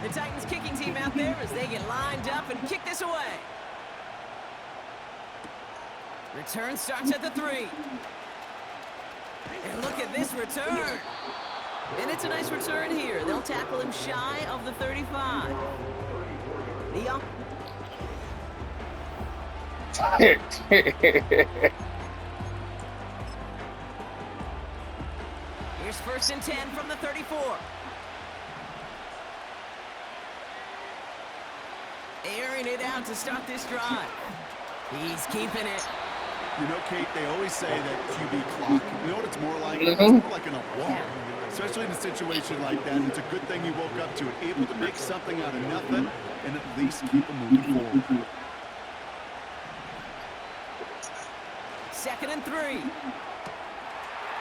[SPEAKER 3] The Titans kicking team out there as they get lined up and kick this away. Return starts at the 3. And look at this return. And it's a nice return here. They'll tackle him shy of the 35. The Here's 1st and 10 from the 34. Airing it out to start this drive. He's keeping it.
[SPEAKER 4] You know, Kate, they always say that QB clock. You know what it's more like? It's more like an alarm. Especially in a situation like that. It's a good thing he woke up to it. Able to make something out of nothing and at least keep him moving forward.
[SPEAKER 3] 2nd and 3.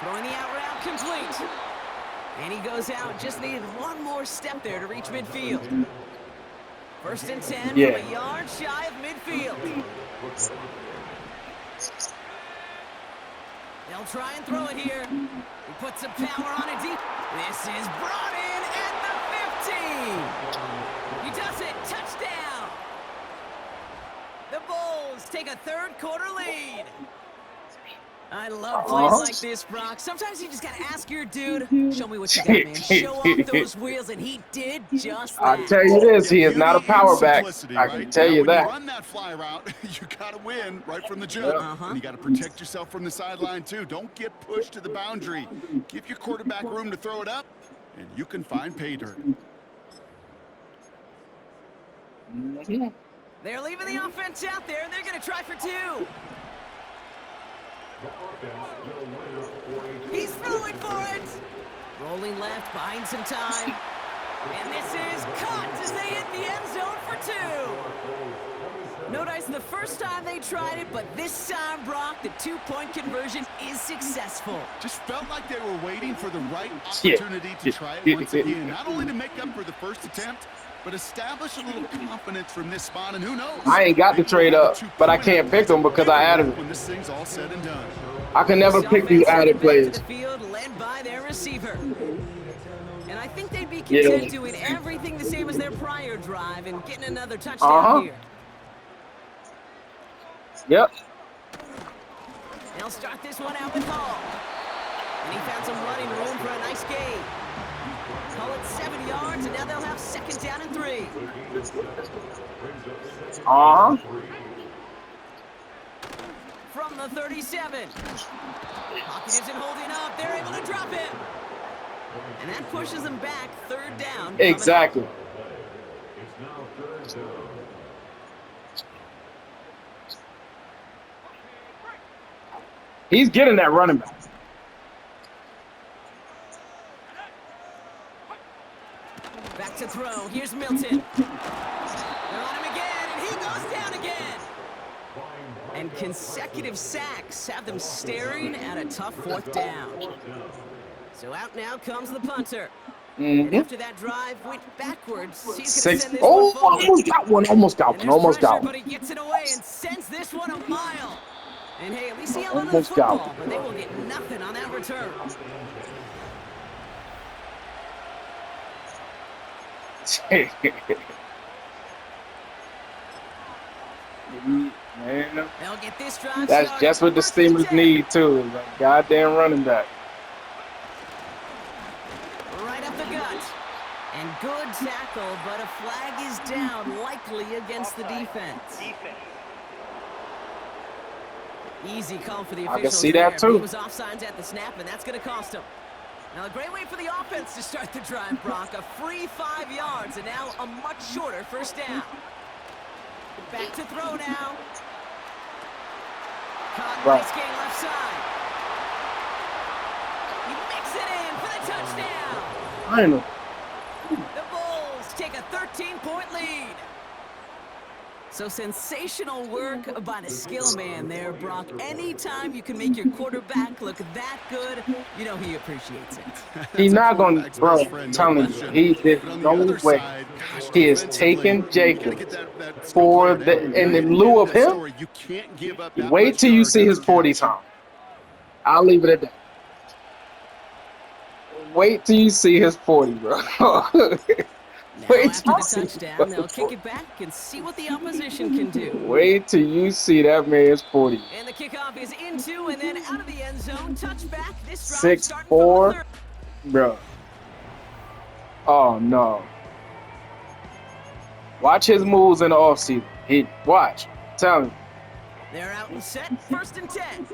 [SPEAKER 3] Throwing the out route complete. And he goes out. Just needed one more step there to reach midfield. 1st and 10 from a yard shy of midfield. They'll try and throw it here. He puts some power on it deep. This is brought in at the 15. He does it. Touchdown. The Bulls take a 3rd quarter lead. I love plays like this, Brock. Sometimes you just gotta ask your dude, show me what you got, man. Show off those wheels, and he did just that.
[SPEAKER 5] I'll tell you this, he is not a power back. I can tell you that.
[SPEAKER 4] When you run that fly route, you got to win right from the jump. And you got to protect yourself from the sideline, too. Don't get pushed to the boundary. Give your quarterback room to throw it up, and you can find pay dirt.
[SPEAKER 3] They're leaving the offense out there, and they're going to try for 2. He's throwing for it. Rolling left, buying some time. And this is caught as they hit the end zone for 2. Notice the first time they tried it, but this time, Brock, the 2-point conversion is successful.
[SPEAKER 4] Just felt like they were waiting for the right opportunity to try it once again. Not only to make up for the first attempt, but establish a little confidence from this spot, and who knows?
[SPEAKER 5] I ain't got to trade up, but I can't pick them because I added them.
[SPEAKER 4] When this thing's all said and done.
[SPEAKER 5] I can never pick these added players.
[SPEAKER 3] The field led by their receiver. And I think they'd be content doing everything the same as their prior drive and getting another touchdown here.
[SPEAKER 5] Yep.
[SPEAKER 3] They'll start this one out with Hall. And he found some running room for a nice gain. Call it 7 yards, and now they'll have 2nd down and 3. From the 37. Pocket isn't holding up. They're able to drop it. And that pushes them back 3rd down.
[SPEAKER 5] Exactly. He's getting that running back.
[SPEAKER 3] Back to throw. Here's Milton. They're on him again, and he goes down again. And consecutive sacks have them staring at a tough 4th down. So out now comes the punter. And after that drive went backwards, he's going to send this one forward.
[SPEAKER 5] Almost got one.
[SPEAKER 3] But he gets it away and sends this one a mile. And hey, at least he held on to the football, but they will get nothing on that return.
[SPEAKER 5] Man,
[SPEAKER 3] they'll get this drive
[SPEAKER 5] that's
[SPEAKER 3] started.
[SPEAKER 5] just what the Steelers need too. Like goddamn running back.
[SPEAKER 3] Right up the gut. And good tackle, but a flag is down, likely against the defense. Easy call for the officials.
[SPEAKER 5] I can see that too.
[SPEAKER 3] He was offsides at the snap, and that's going to cost him. Now, a great way for the offense to start the drive, Brock. A free 5 yards, and now a much shorter 1st down. Back to throw now. Caught nice gain left side. He makes it in for the touchdown.
[SPEAKER 5] I know.
[SPEAKER 3] The Bulls take a 13-point lead. So sensational work by the skill man there, Brock. Anytime you can make your quarterback look that good, you know he appreciates it.
[SPEAKER 5] He's not going to, bro, I'm telling you, he did no way. He is taking Jacob for the, and in lieu of him, wait till you see his 40 time. I'll leave it at that. Wait till you see his 40, bro.
[SPEAKER 3] Now after the touchdown, they'll kick it back and see what the opposition can do.
[SPEAKER 5] Wait till you see that man's 40.
[SPEAKER 3] And the kickoff is into and then out of the end zone. Touchback. This drive
[SPEAKER 5] 6'4", bro. Oh no. Watch his moves in the offseason. Watch. Tell me.
[SPEAKER 3] They're out and set. 1st and 10.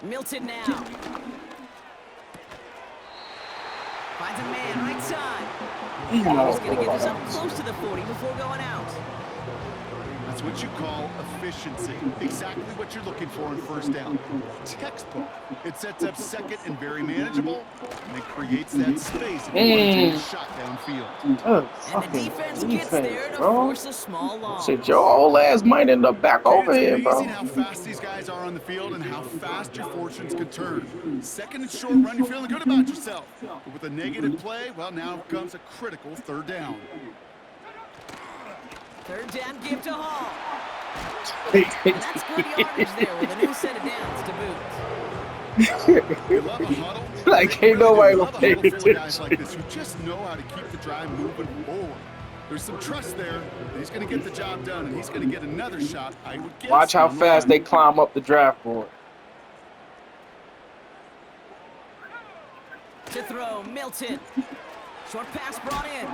[SPEAKER 3] Milton now. Finds a man right side. He's going to get this up close to the 40 before going out.
[SPEAKER 4] That's what you call efficiency. Exactly what you're looking for in 1st down. Textbook. It sets up 2nd and very manageable, and it creates that space if you want to take a shot downfield.
[SPEAKER 3] And the defense gets there to force a small loss.
[SPEAKER 5] Shit, your old ass might end up back over here, bro.
[SPEAKER 4] It's amazing how fast these guys are on the field and how fast your fortunes can turn. 2nd and short run, you're feeling good about yourself. But with a negative play, well, now comes a critical 3rd down.
[SPEAKER 3] 3rd down, give to Hall. And that's good yardage there with a new set of downs to boot.
[SPEAKER 4] You love a huddle.
[SPEAKER 5] Like, ain't nobody gonna pay
[SPEAKER 4] attention.
[SPEAKER 5] attention.
[SPEAKER 4] Guys like this who just know how to keep the drive moving forward. There's some trust there. He's going to get the job done, and he's going to get another shot, I would guess.
[SPEAKER 5] Watch how fast they climb up the draft board.
[SPEAKER 3] To throw, Milton. Short pass brought in.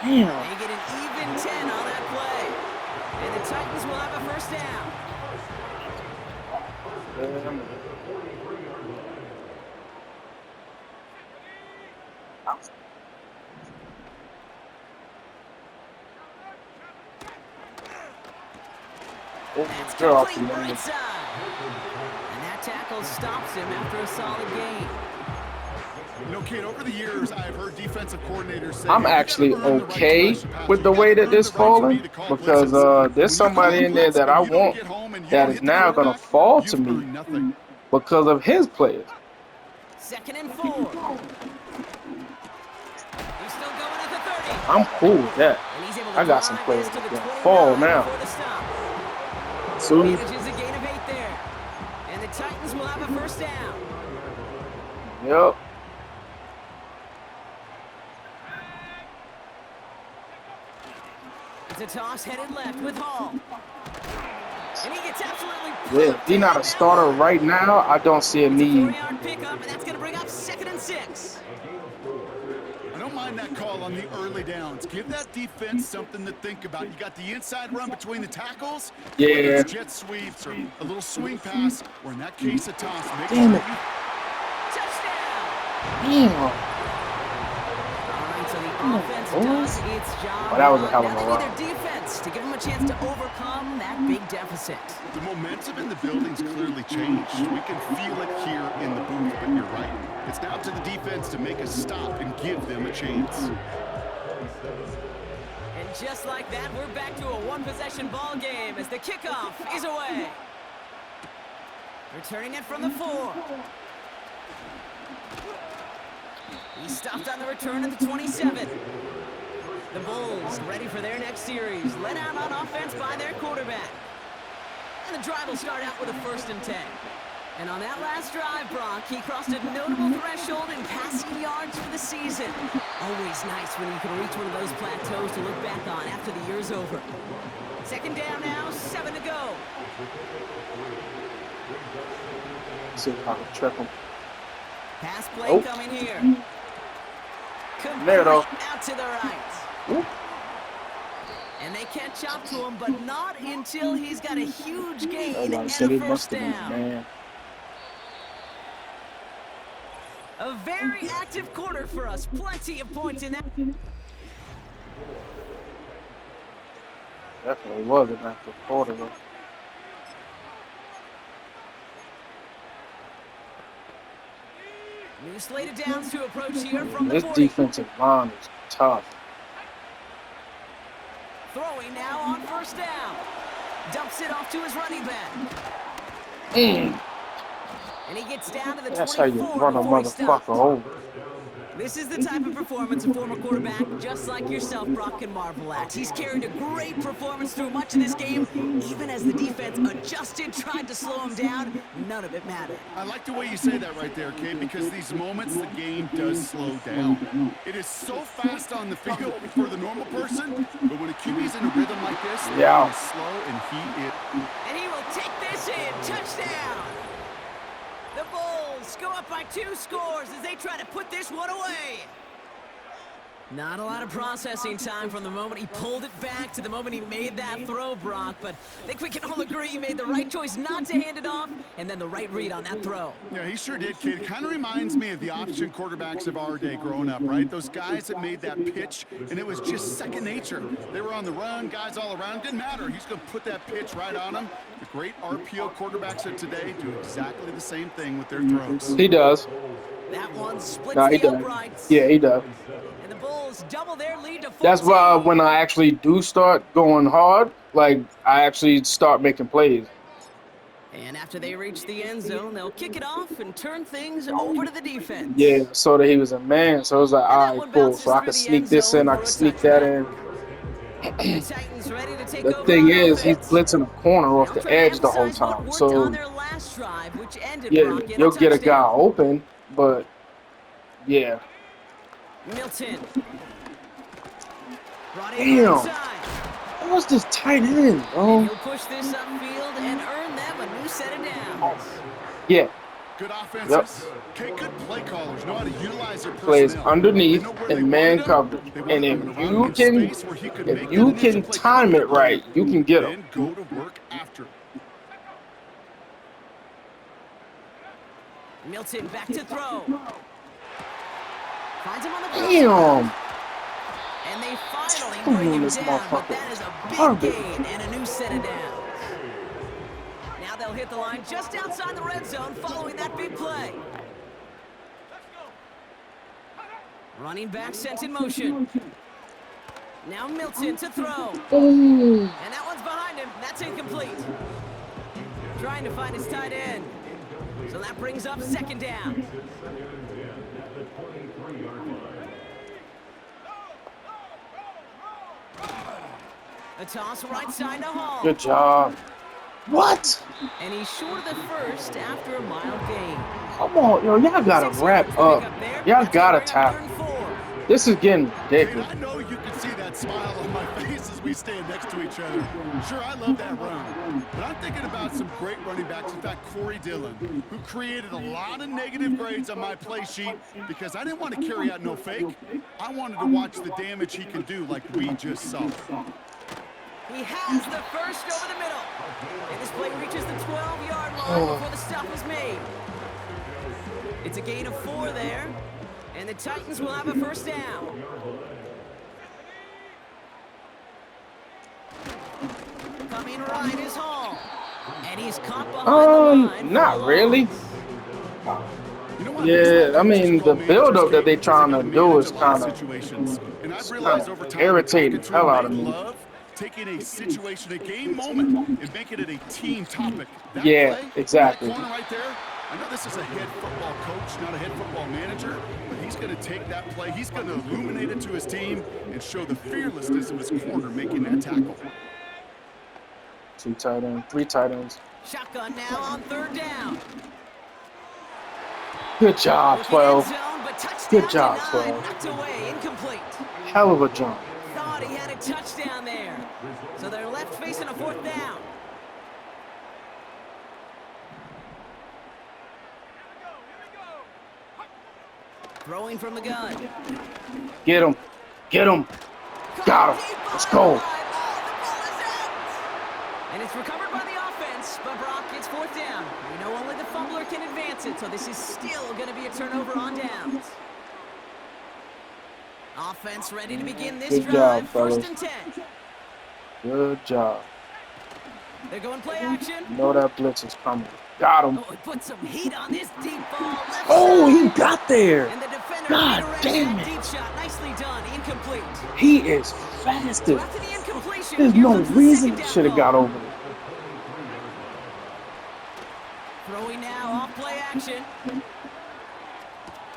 [SPEAKER 5] Damn.
[SPEAKER 3] They get an even 10 on that play. And the Titans will have a first down. That's complete right side. And that tackle stops him after a solid gain.
[SPEAKER 4] You know, kid, over the years, I've heard defensive coordinators say
[SPEAKER 5] I'm actually okay with the way that this falling because there's somebody in there that I want that is now going to fall to me because of his players.
[SPEAKER 3] 2nd and 4. He's still going at the 30.
[SPEAKER 5] I'm cool with that.
[SPEAKER 3] And he's able to
[SPEAKER 5] I got some
[SPEAKER 3] drive
[SPEAKER 5] players
[SPEAKER 3] this to the
[SPEAKER 5] that
[SPEAKER 3] 29
[SPEAKER 5] fall now.
[SPEAKER 3] before the stop.
[SPEAKER 5] Soon.
[SPEAKER 3] Manages a gain of 8 there. And the Titans will have a first down.
[SPEAKER 5] Yep.
[SPEAKER 3] It's a toss headed left with Hall. And he gets absolutely
[SPEAKER 5] Yeah, if he's not a starter right now, I don't see a need.
[SPEAKER 3] 4-yard pickup, and that's going to bring up 2nd and 6.
[SPEAKER 4] I don't mind that call on the early downs. Give that defense something to think about. You got the inside run between the tackles.
[SPEAKER 5] Yeah.
[SPEAKER 4] Whether it's jet sweeps or a little swing pass, or in that case, a toss.
[SPEAKER 5] Damn it.
[SPEAKER 3] Touchdown!
[SPEAKER 5] Damn.
[SPEAKER 3] All right, so the offense does its job.
[SPEAKER 5] Oh, that was a hell of a
[SPEAKER 3] Now they
[SPEAKER 5] run.
[SPEAKER 3] need their defense to give them a chance to overcome that big deficit.
[SPEAKER 4] The momentum in the building's clearly changed. We can feel it here in the booth, but you're right. It's now to the defense to make a stop and give them a chance.
[SPEAKER 3] And just like that, we're back to a one-possession ball game as the kickoff is away. Returning it from the 4. He stopped on the return at the 27. The Bulls ready for their next series, led out on offense by their quarterback. And the drive will start out with a 1st and 10. And on that last drive, Brock, he crossed a notable threshold in passing yards for the season. Always nice when you can reach one of those plateaus to look back on after the year's over. 2nd down now, 7 to go.
[SPEAKER 5] See if I can trip him.
[SPEAKER 3] Pass play coming here.
[SPEAKER 5] There, though.
[SPEAKER 3] Out to the right.
[SPEAKER 5] Ooh.
[SPEAKER 3] And they catch up to him, but not until he's got a huge gain and a
[SPEAKER 5] City
[SPEAKER 3] first
[SPEAKER 5] busted him,
[SPEAKER 3] down.
[SPEAKER 5] man.
[SPEAKER 3] A very active quarter for us. Plenty of points in that.
[SPEAKER 5] Definitely was an active quarter, though.
[SPEAKER 3] New slate of downs to approach here from the
[SPEAKER 5] This
[SPEAKER 3] 40.
[SPEAKER 5] defensive line is tough.
[SPEAKER 3] Throwing now on 1st down. Dumps it off to his running back.
[SPEAKER 5] And
[SPEAKER 3] he gets down to the 24.
[SPEAKER 5] that's how you run a
[SPEAKER 3] before he stops.
[SPEAKER 5] motherfucker over.
[SPEAKER 3] This is the type of performance a former quarterback just like yourself, Brock, can marvel at. He's carried a great performance through much of this game. Even as the defense adjusted, tried to slow him down, none of it mattered.
[SPEAKER 4] I like the way you say that right there, Kate, because these moments the game does slow down. It is so fast on the field for the normal person, but when a QB's in a rhythm like this,
[SPEAKER 5] Yeah.
[SPEAKER 4] it's slow and he is.
[SPEAKER 3] And he will take this in. Touchdown! The Bulls go up by 2 scores as they try to put this one away. Not a lot of processing time from the moment he pulled it back to the moment he made that throw, Brock. But I think we can all agree he made the right choice not to hand it off, and then the right read on that throw.
[SPEAKER 4] Yeah, he sure did, kid. It kind of reminds me of the option quarterbacks of our day growing up, right? Those guys that made that pitch, and it was just second nature. They were on the run, guys all around. Didn't matter. He's going to put that pitch right on them. The great RPO quarterbacks of today do exactly the same thing with their throws.
[SPEAKER 5] He does.
[SPEAKER 3] That one splits
[SPEAKER 5] Nah, he
[SPEAKER 3] the
[SPEAKER 5] does.
[SPEAKER 3] uprights.
[SPEAKER 5] Yeah, he does.
[SPEAKER 3] And the Bulls double their lead to 14.
[SPEAKER 5] That's why when I actually do start going hard, like I actually start making plays.
[SPEAKER 3] And after they reach the end zone, they'll kick it off and turn things over to the defense.
[SPEAKER 5] Yeah, so that he was a man. So it was like,
[SPEAKER 3] And that
[SPEAKER 5] all
[SPEAKER 3] one
[SPEAKER 5] right, cool.
[SPEAKER 3] bounces
[SPEAKER 5] So I
[SPEAKER 3] through
[SPEAKER 5] can
[SPEAKER 3] the
[SPEAKER 5] sneak
[SPEAKER 3] end
[SPEAKER 5] this
[SPEAKER 3] zone
[SPEAKER 5] in. I
[SPEAKER 3] for
[SPEAKER 5] can
[SPEAKER 3] a
[SPEAKER 5] sneak that in.
[SPEAKER 3] The Titans ready to take
[SPEAKER 5] The
[SPEAKER 3] over
[SPEAKER 5] thing
[SPEAKER 3] on
[SPEAKER 5] is, he's
[SPEAKER 3] offense.
[SPEAKER 5] blitzing the corner off
[SPEAKER 3] They'll
[SPEAKER 5] the
[SPEAKER 3] try to
[SPEAKER 5] edge the whole
[SPEAKER 3] emphasize what
[SPEAKER 5] time.
[SPEAKER 3] worked
[SPEAKER 5] So
[SPEAKER 3] on their last drive, which ended
[SPEAKER 5] yeah,
[SPEAKER 3] Brock in
[SPEAKER 5] you'll get a guy
[SPEAKER 3] touchdown.
[SPEAKER 5] open, but yeah.
[SPEAKER 3] Milton.
[SPEAKER 5] Damn. What's this tight end,
[SPEAKER 3] And
[SPEAKER 5] bro?
[SPEAKER 3] he'll push this upfield and earn them a new set of downs.
[SPEAKER 5] Yeah.
[SPEAKER 4] Good offenses. Okay, good play callers know how to utilize their
[SPEAKER 5] Plays
[SPEAKER 4] personnel.
[SPEAKER 5] underneath
[SPEAKER 4] They know where
[SPEAKER 5] and
[SPEAKER 4] they
[SPEAKER 5] man
[SPEAKER 4] wanted him.
[SPEAKER 5] coverage.
[SPEAKER 4] They
[SPEAKER 5] And
[SPEAKER 4] wanted him to run, get space where he could make
[SPEAKER 5] if
[SPEAKER 4] that
[SPEAKER 5] you
[SPEAKER 4] initial
[SPEAKER 5] can
[SPEAKER 4] play
[SPEAKER 5] time it right,
[SPEAKER 4] confidently,
[SPEAKER 5] you can get him.
[SPEAKER 4] then go to work after it.
[SPEAKER 3] Milton back to throw. Finds him on the
[SPEAKER 5] Damn.
[SPEAKER 3] and they finally
[SPEAKER 5] Damn,
[SPEAKER 3] bring him
[SPEAKER 5] this
[SPEAKER 3] down, but
[SPEAKER 5] motherfucker
[SPEAKER 3] that is a big
[SPEAKER 5] garbage.
[SPEAKER 3] gain and a new set of downs. Now they'll hit the line just outside the red zone following that big play. Running back sent in motion. Now Milton to throw.
[SPEAKER 5] Ooh.
[SPEAKER 3] And that one's behind him. That's incomplete. Trying to find his tight end. So that brings up second down. A toss right side to Hall.
[SPEAKER 5] Good job. What?
[SPEAKER 3] And he's short of the first after a mild gain.
[SPEAKER 5] Come on, yo, y'all gotta
[SPEAKER 3] 6
[SPEAKER 5] wrap
[SPEAKER 3] yards to
[SPEAKER 5] up.
[SPEAKER 3] pick there.
[SPEAKER 5] Y'all
[SPEAKER 3] That's
[SPEAKER 5] gotta
[SPEAKER 3] gonna bring up
[SPEAKER 5] tackle.
[SPEAKER 3] 3rd and 4.
[SPEAKER 5] This is getting
[SPEAKER 4] Hey,
[SPEAKER 5] ridiculous.
[SPEAKER 4] I know you can see that smile on my face as we stand next to each other. Sure, I love that run. But I'm thinking about some great running backs. In fact, Corey Dillon, who created a lot of negative grades on my play sheet because I didn't want to carry out no fake. I wanted to watch the damage he can do like we just saw.
[SPEAKER 3] He has the first over the middle. And this play reaches the 12-yard line before the stop is made. It's a gain of 4 there. And the Titans will have a first down. Coming right is Hall. And he's caught behind the line. for
[SPEAKER 5] Not
[SPEAKER 3] a
[SPEAKER 5] really.
[SPEAKER 3] loss.
[SPEAKER 4] You know what?
[SPEAKER 5] Yeah, I mean, the build-up that they
[SPEAKER 4] Because
[SPEAKER 5] trying to
[SPEAKER 4] gotta
[SPEAKER 5] do
[SPEAKER 4] manage
[SPEAKER 5] is
[SPEAKER 4] a lot of
[SPEAKER 5] kind of
[SPEAKER 4] situations. And I've realized over time,
[SPEAKER 5] irritating
[SPEAKER 4] talking
[SPEAKER 5] the hell
[SPEAKER 4] to
[SPEAKER 5] out
[SPEAKER 4] him,
[SPEAKER 5] of
[SPEAKER 4] they
[SPEAKER 5] me.
[SPEAKER 4] love taking a situation, a game moment, and making it a team topic. That
[SPEAKER 5] Yeah,
[SPEAKER 4] play,
[SPEAKER 5] exactly.
[SPEAKER 4] That corner right there. I know this is a head football coach, not a head football manager, but he's going to take that play. He's going to illuminate it to his team and show the fearlessness of his corner making that tackle.
[SPEAKER 5] 2 tight ends, 3 tight ends.
[SPEAKER 3] Shotgun now on 3rd down.
[SPEAKER 5] Good job,
[SPEAKER 3] Looking
[SPEAKER 5] 12.
[SPEAKER 3] end zone, but touchdown
[SPEAKER 5] Good job,
[SPEAKER 3] denied,
[SPEAKER 5] 12.
[SPEAKER 3] knocked away, incomplete.
[SPEAKER 5] Hell of a jump.
[SPEAKER 3] Thought he had a touchdown there. So they're left facing a 4th down. Throwing from the gun.
[SPEAKER 5] Get him. Get him. Got him. Let's go.
[SPEAKER 3] And it's recovered by the offense, but Brock gets 4th down. We know only the fumbler can advance it, so this is still going to be a turnover on downs. Offense ready to begin this
[SPEAKER 5] Good
[SPEAKER 3] drive.
[SPEAKER 5] job, fellas.
[SPEAKER 3] 1st and 10.
[SPEAKER 5] Good job.
[SPEAKER 3] They're going play action.
[SPEAKER 5] You know that blitz is coming. Got him.
[SPEAKER 3] Oh, he put some heat on this deep ball. Left
[SPEAKER 5] Oh, he
[SPEAKER 3] side.
[SPEAKER 5] got there.
[SPEAKER 3] And the defender
[SPEAKER 5] God
[SPEAKER 3] redirects
[SPEAKER 5] damn
[SPEAKER 3] that
[SPEAKER 5] it.
[SPEAKER 3] deep shot. Nicely done. Incomplete.
[SPEAKER 5] He is fast.
[SPEAKER 3] So after the incompletion,
[SPEAKER 5] There's
[SPEAKER 3] here
[SPEAKER 5] no
[SPEAKER 3] comes the
[SPEAKER 5] reason
[SPEAKER 3] second
[SPEAKER 5] he
[SPEAKER 3] down
[SPEAKER 5] should have
[SPEAKER 3] ball.
[SPEAKER 5] got over it.
[SPEAKER 3] Throwing now off play action.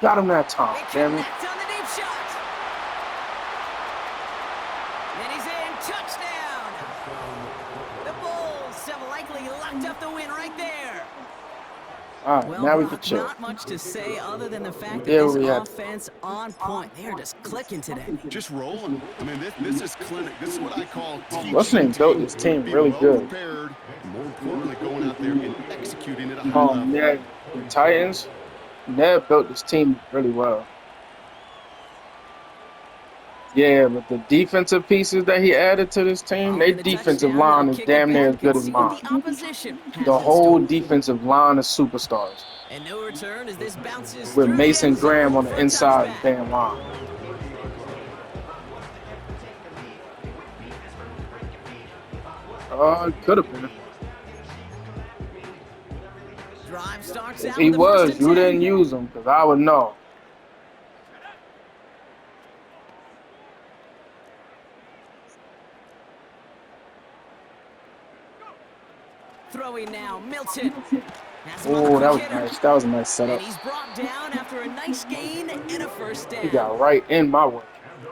[SPEAKER 5] Got him that time,
[SPEAKER 3] They
[SPEAKER 5] damn it.
[SPEAKER 3] connect on the deep shot. And he's in. Touchdown. The Bulls have likely locked up the win right there.
[SPEAKER 5] All right,
[SPEAKER 3] Well,
[SPEAKER 5] now we
[SPEAKER 3] Brock,
[SPEAKER 5] can chill.
[SPEAKER 3] not much to say other than the fact that
[SPEAKER 5] Yeah,
[SPEAKER 3] this
[SPEAKER 5] we had-
[SPEAKER 3] offense on point. They are just clicking today.
[SPEAKER 4] Just rolling. I mean, this is clinic. This is what I call teaching.
[SPEAKER 5] What's name built this team
[SPEAKER 4] Being
[SPEAKER 5] really
[SPEAKER 4] well
[SPEAKER 5] good.
[SPEAKER 4] prepared, and more importantly, going out there and executing it at a high level.
[SPEAKER 5] Yeah, the Titans, Ned built this team really well. Yeah, but the defensive pieces that he added to this team, their
[SPEAKER 3] And the
[SPEAKER 5] defensive
[SPEAKER 3] touchdown,
[SPEAKER 5] line
[SPEAKER 3] they'll
[SPEAKER 5] is
[SPEAKER 3] kick
[SPEAKER 5] damn
[SPEAKER 3] it
[SPEAKER 5] near as
[SPEAKER 3] back
[SPEAKER 5] good
[SPEAKER 3] and
[SPEAKER 5] as
[SPEAKER 3] see what
[SPEAKER 5] mine.
[SPEAKER 3] the opposition has
[SPEAKER 5] The
[SPEAKER 3] in
[SPEAKER 5] whole
[SPEAKER 3] store.
[SPEAKER 5] defensive line is superstars.
[SPEAKER 3] And no return as this bounces
[SPEAKER 5] With
[SPEAKER 3] through
[SPEAKER 5] Mason
[SPEAKER 3] the end zone
[SPEAKER 5] Graham on
[SPEAKER 3] for
[SPEAKER 5] the
[SPEAKER 3] a
[SPEAKER 5] inside
[SPEAKER 3] touchback.
[SPEAKER 5] damn line. It could have been.
[SPEAKER 3] Drive starts out
[SPEAKER 5] If he
[SPEAKER 3] with the first
[SPEAKER 5] was,
[SPEAKER 3] and
[SPEAKER 5] you
[SPEAKER 3] 10.
[SPEAKER 5] didn't use him, because I would know.
[SPEAKER 3] Throwing now, Milton.
[SPEAKER 5] Oh, that was nice. That was a nice
[SPEAKER 3] And
[SPEAKER 5] setup.
[SPEAKER 3] he's brought down after a nice gain and a first down.
[SPEAKER 5] He got right in my way.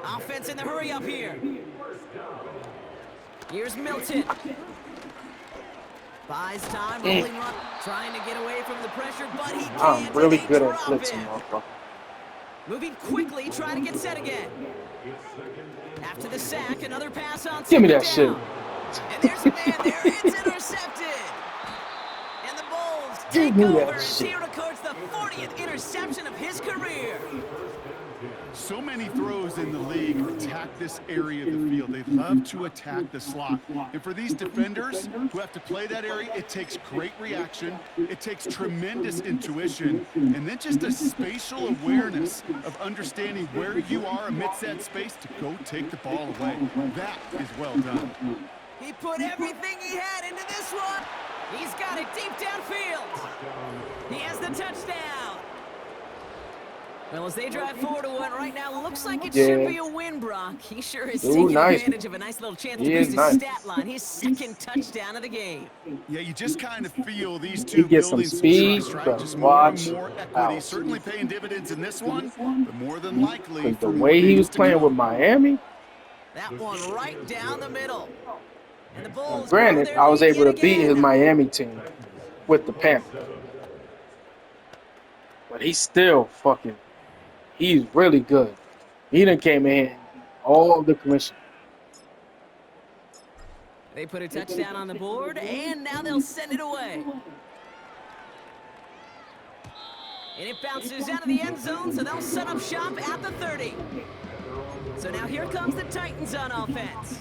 [SPEAKER 3] Offense in the hurry up here. Here's Milton. Buys time, rolling run, trying to get away from the pressure, but he can't.
[SPEAKER 5] I'm really
[SPEAKER 3] and they
[SPEAKER 5] good at
[SPEAKER 3] drop
[SPEAKER 5] blitzing,
[SPEAKER 3] him.
[SPEAKER 5] motherfucker.
[SPEAKER 3] Moving quickly, trying to get set again. After the sack, another pass on
[SPEAKER 5] Give me
[SPEAKER 3] second
[SPEAKER 5] that shit.
[SPEAKER 3] down. And there's a man there. It's intercepted. And the Bulls
[SPEAKER 5] Give
[SPEAKER 3] take
[SPEAKER 5] me that
[SPEAKER 3] over as he
[SPEAKER 5] shit.
[SPEAKER 3] records the 40th interception of his career.
[SPEAKER 4] So many throws in the league attack this area of the field. They love to attack the slot. And for these defenders who have to play that area, it takes great reaction. It takes tremendous intuition. And then just a spatial awareness of understanding where you are amidst that space to go take the ball away. That is well done.
[SPEAKER 3] He put everything he had into this one. He's got it deep downfield. He has the touchdown. Well, as they drive forward to one right now, looks like it should be a win, Brock. He sure is taking advantage of a nice little chance to boost his stat line. His second touchdown of the game.
[SPEAKER 4] Yeah, you just kind of feel these two
[SPEAKER 5] Get some
[SPEAKER 4] buildings
[SPEAKER 5] speed,
[SPEAKER 4] trust, right?
[SPEAKER 5] but
[SPEAKER 4] Just
[SPEAKER 5] watch
[SPEAKER 4] more equity.
[SPEAKER 5] out.
[SPEAKER 4] Certainly paying dividends in this one, but more than likely
[SPEAKER 5] The way he was playing with Miami.
[SPEAKER 3] That one right down the middle. And the Bulls,
[SPEAKER 5] Granted, I was able to beat his Miami team with the Panthers. But he's still fucking, he's really good. He done came in all the commission.
[SPEAKER 3] They put a touchdown on the board, and now they'll send it away. And it bounces out of the end zone, so they'll set up shop at the 30. So now here comes the Titans on offense.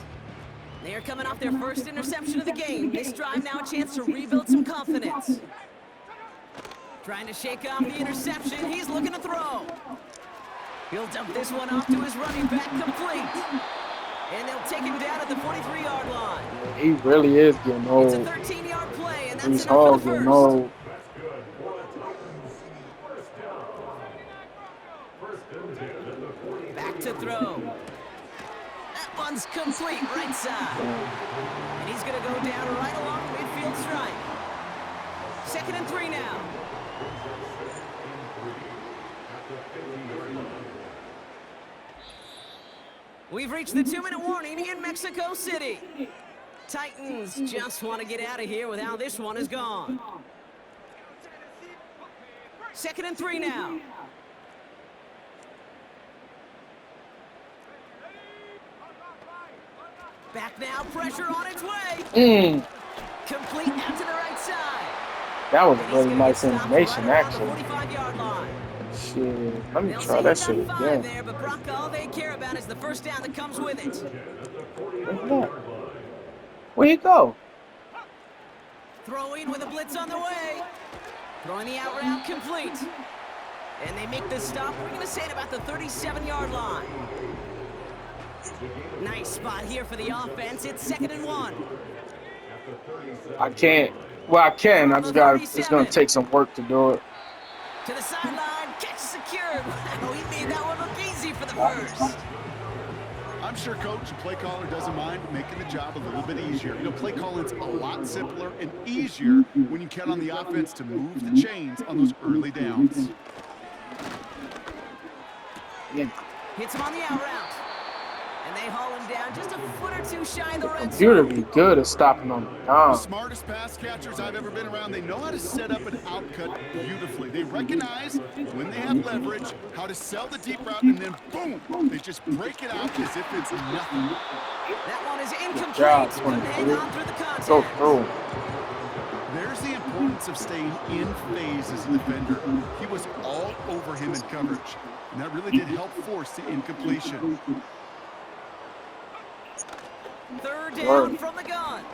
[SPEAKER 3] They are coming off their first interception of the game. This drive now a chance to rebuild some confidence. Trying to shake off the interception. He's looking to throw. He'll dump this one off to his running back, complete. And they'll take him down at the 43-yard line.
[SPEAKER 5] He really is getting old.
[SPEAKER 3] It's a 13-yard play, and that's
[SPEAKER 5] He's
[SPEAKER 3] enough
[SPEAKER 5] all
[SPEAKER 3] for the
[SPEAKER 5] getting
[SPEAKER 3] first.
[SPEAKER 5] old.
[SPEAKER 3] Back to throw. That one's complete, right side. And he's going to go down right along the midfield stripe. 2nd and 3 now. We've reached the 2-minute warning in Mexico City. Titans just want to get out of here with how this one is gone. 2nd and 3 now. Back now, pressure on its way. Complete out to the right side.
[SPEAKER 5] That was a really nice information,
[SPEAKER 3] right
[SPEAKER 5] actually.
[SPEAKER 3] 45-yard line.
[SPEAKER 5] Shit, let me
[SPEAKER 3] They'll
[SPEAKER 5] try
[SPEAKER 3] see
[SPEAKER 5] that
[SPEAKER 3] he's
[SPEAKER 5] shit
[SPEAKER 3] got 5
[SPEAKER 5] again.
[SPEAKER 3] there, but Brock, all they care about is the first down that comes with it.
[SPEAKER 5] Look at that. Where you go?
[SPEAKER 3] Throwing with a blitz on the way. Throwing the out route complete. And they make the stop. We're going to say at about the 37-yard line. Nice spot here for the offense. It's 2nd and 1.
[SPEAKER 5] I can't. Well, I can. I just got. It's gonna take some work to do it.
[SPEAKER 3] To the sideline, catch secured. Wow, he made that one look easy for the first.
[SPEAKER 4] I'm sure coach and play caller doesn't mind making the job a little bit easier. You know, play calling's a lot simpler and easier when you count on the offense to move the chains on those early downs.
[SPEAKER 5] Yeah.
[SPEAKER 3] Hits him on the out route. And they haul him down just a foot or two shy of the red
[SPEAKER 5] You're
[SPEAKER 3] zone.
[SPEAKER 5] to be good at stopping on the
[SPEAKER 4] The
[SPEAKER 5] down.
[SPEAKER 4] smartest pass catchers I've ever been around, they know how to set up an outcut beautifully. They recognize when they have leverage, how to sell the deep route, and then boom, they just break it out as if it's nothing.
[SPEAKER 3] That one is incomplete.
[SPEAKER 5] job,
[SPEAKER 3] Couldn't hang
[SPEAKER 5] 23.
[SPEAKER 3] on through the contact.
[SPEAKER 5] Go through.
[SPEAKER 4] There's the importance of staying in phase as a defender. He was all over him in coverage, and that really did help force the incompletion.
[SPEAKER 3] 3rd down from the gun.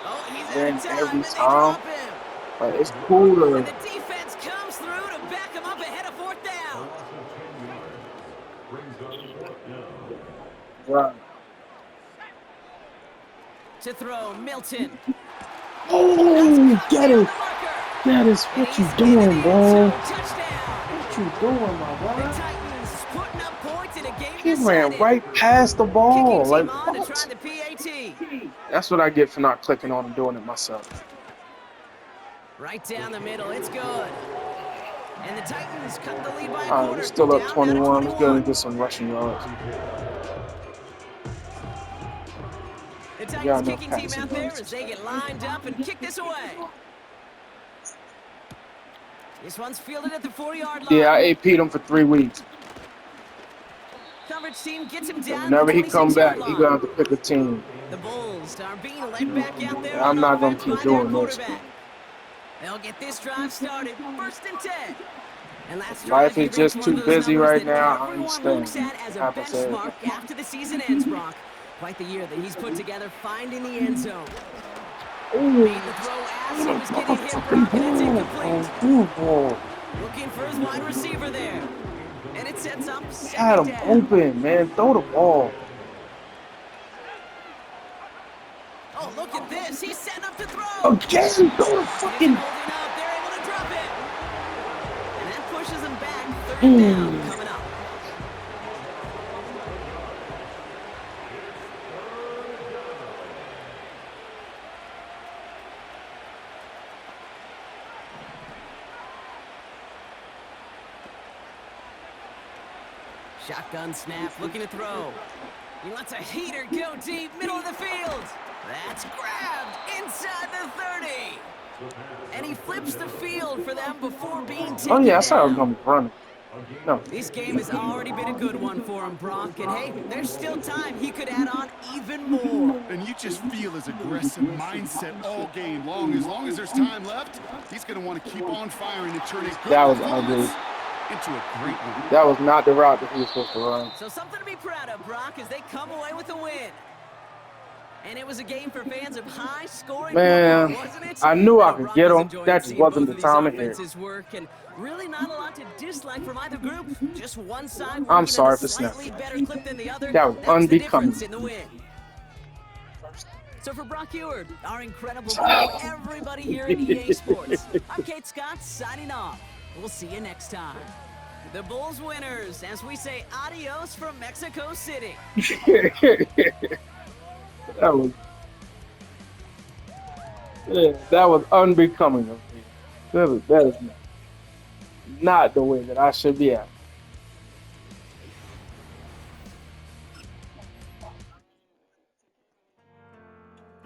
[SPEAKER 3] Oh, he's out
[SPEAKER 5] Then
[SPEAKER 3] of time,
[SPEAKER 5] every
[SPEAKER 3] and they
[SPEAKER 5] time,
[SPEAKER 3] drop him.
[SPEAKER 5] but it's cooler.
[SPEAKER 3] And the defense comes through to back him up ahead of 4th down.
[SPEAKER 5] Right.
[SPEAKER 3] To throw, Milton.
[SPEAKER 5] Oh, get it. That is
[SPEAKER 3] And
[SPEAKER 5] what you
[SPEAKER 3] he's in
[SPEAKER 5] doing,
[SPEAKER 3] the
[SPEAKER 5] bro.
[SPEAKER 3] end zone. Touchdown.
[SPEAKER 5] What you doing, my
[SPEAKER 3] The
[SPEAKER 5] boy?
[SPEAKER 3] Titans putting up points in a game
[SPEAKER 5] He
[SPEAKER 3] decided.
[SPEAKER 5] ran right past the ball.
[SPEAKER 3] Kicking
[SPEAKER 5] Like,
[SPEAKER 3] team on to try
[SPEAKER 5] what?
[SPEAKER 3] the PAT.
[SPEAKER 5] That's what I get for not clicking on and doing it myself.
[SPEAKER 3] Right down the middle, it's good. And the Titans cut the lead by a
[SPEAKER 5] All right,
[SPEAKER 3] quarter.
[SPEAKER 5] we're still up
[SPEAKER 3] Down now to
[SPEAKER 5] 21. Let's go
[SPEAKER 3] 21.
[SPEAKER 5] and get some rushing yards.
[SPEAKER 3] The
[SPEAKER 5] got
[SPEAKER 3] Titans
[SPEAKER 5] enough
[SPEAKER 3] kicking team
[SPEAKER 5] passing
[SPEAKER 3] out there
[SPEAKER 5] yards.
[SPEAKER 3] as they get lined up and kick this away. This one's fielded at the 4-yard line.
[SPEAKER 5] Yeah, I AP'd him for 3 weeks.
[SPEAKER 3] Coverage team gets him
[SPEAKER 5] So
[SPEAKER 3] down
[SPEAKER 5] whenever
[SPEAKER 3] to
[SPEAKER 5] he
[SPEAKER 3] the
[SPEAKER 5] come
[SPEAKER 3] 26-yard
[SPEAKER 5] back, he gonna
[SPEAKER 3] line.
[SPEAKER 5] have to pick a team.
[SPEAKER 3] The Bulls are being led back out there
[SPEAKER 5] And
[SPEAKER 3] on
[SPEAKER 5] I'm not gonna
[SPEAKER 3] offense
[SPEAKER 5] keep
[SPEAKER 3] by their
[SPEAKER 5] doing this.
[SPEAKER 3] quarterback. They'll get this drive started. 1st and 10. And last drive,
[SPEAKER 5] Life
[SPEAKER 3] he
[SPEAKER 5] is just
[SPEAKER 3] reached one
[SPEAKER 5] too
[SPEAKER 3] of those
[SPEAKER 5] busy
[SPEAKER 3] numbers
[SPEAKER 5] right
[SPEAKER 3] that
[SPEAKER 5] now. I
[SPEAKER 3] everyone
[SPEAKER 5] understand.
[SPEAKER 3] looks at as a
[SPEAKER 5] Like I said.
[SPEAKER 3] benchmark after the season ends, Brock. Quite the year that he's put together finding the end zone. Beat the throw as he was getting hit, Brock, and it's incomplete. Looking for his wide receiver there. And it sets up
[SPEAKER 5] Had
[SPEAKER 3] second
[SPEAKER 5] him
[SPEAKER 3] down.
[SPEAKER 5] open, man. Throw the ball.
[SPEAKER 3] Oh, look at this. He's setting up to throw.
[SPEAKER 5] Again, throw the
[SPEAKER 3] Isn't
[SPEAKER 5] fucking.
[SPEAKER 3] holding up. They're able to drop it. And that pushes him back. 3rd down coming up. Shotgun snap, looking to throw. He lets a heater go deep, middle of the field. That's grabbed inside the 30. And he flips the field for them before being taken
[SPEAKER 5] Oh yeah, I saw him
[SPEAKER 3] down.
[SPEAKER 5] come running. No.
[SPEAKER 3] This game has already been a good one for him, Brock. And hey, there's still time. He could add on even more.
[SPEAKER 4] And you just feel his aggressive mindset all game long. As long as there's time left, he's going to want to keep on firing and turning good
[SPEAKER 5] That was
[SPEAKER 4] performance
[SPEAKER 5] ugly.
[SPEAKER 4] into a great one.
[SPEAKER 5] That was not the route that he was supposed to run.
[SPEAKER 3] So something to be proud of, Brock, as they come away with a win. And it was a game for fans of high scoring,
[SPEAKER 5] Man,
[SPEAKER 3] wasn't it?
[SPEAKER 5] I knew I
[SPEAKER 3] know
[SPEAKER 5] could
[SPEAKER 3] Brock
[SPEAKER 5] get
[SPEAKER 3] was
[SPEAKER 5] him.
[SPEAKER 3] enjoying
[SPEAKER 5] That just
[SPEAKER 3] seeing
[SPEAKER 5] wasn't
[SPEAKER 3] both
[SPEAKER 5] the
[SPEAKER 3] of
[SPEAKER 5] time
[SPEAKER 3] these
[SPEAKER 5] of year.
[SPEAKER 3] offenses work, and really not a lot to dislike from either group. Just one side
[SPEAKER 5] I'm
[SPEAKER 3] working
[SPEAKER 5] sorry
[SPEAKER 3] at a
[SPEAKER 5] for
[SPEAKER 3] slightly
[SPEAKER 5] snapping.
[SPEAKER 3] better clip than the other.
[SPEAKER 5] That was
[SPEAKER 3] That's the
[SPEAKER 5] unbecoming.
[SPEAKER 3] difference in the win. So for Brock Eward, our incredible pro, everybody here at EA Sports, I'm Kate Scott signing off. We'll see you next time. The Bulls winners, as we say adios from Mexico City.
[SPEAKER 5] That was. Yeah, that was unbecoming of me. That is not the way that I should be acting.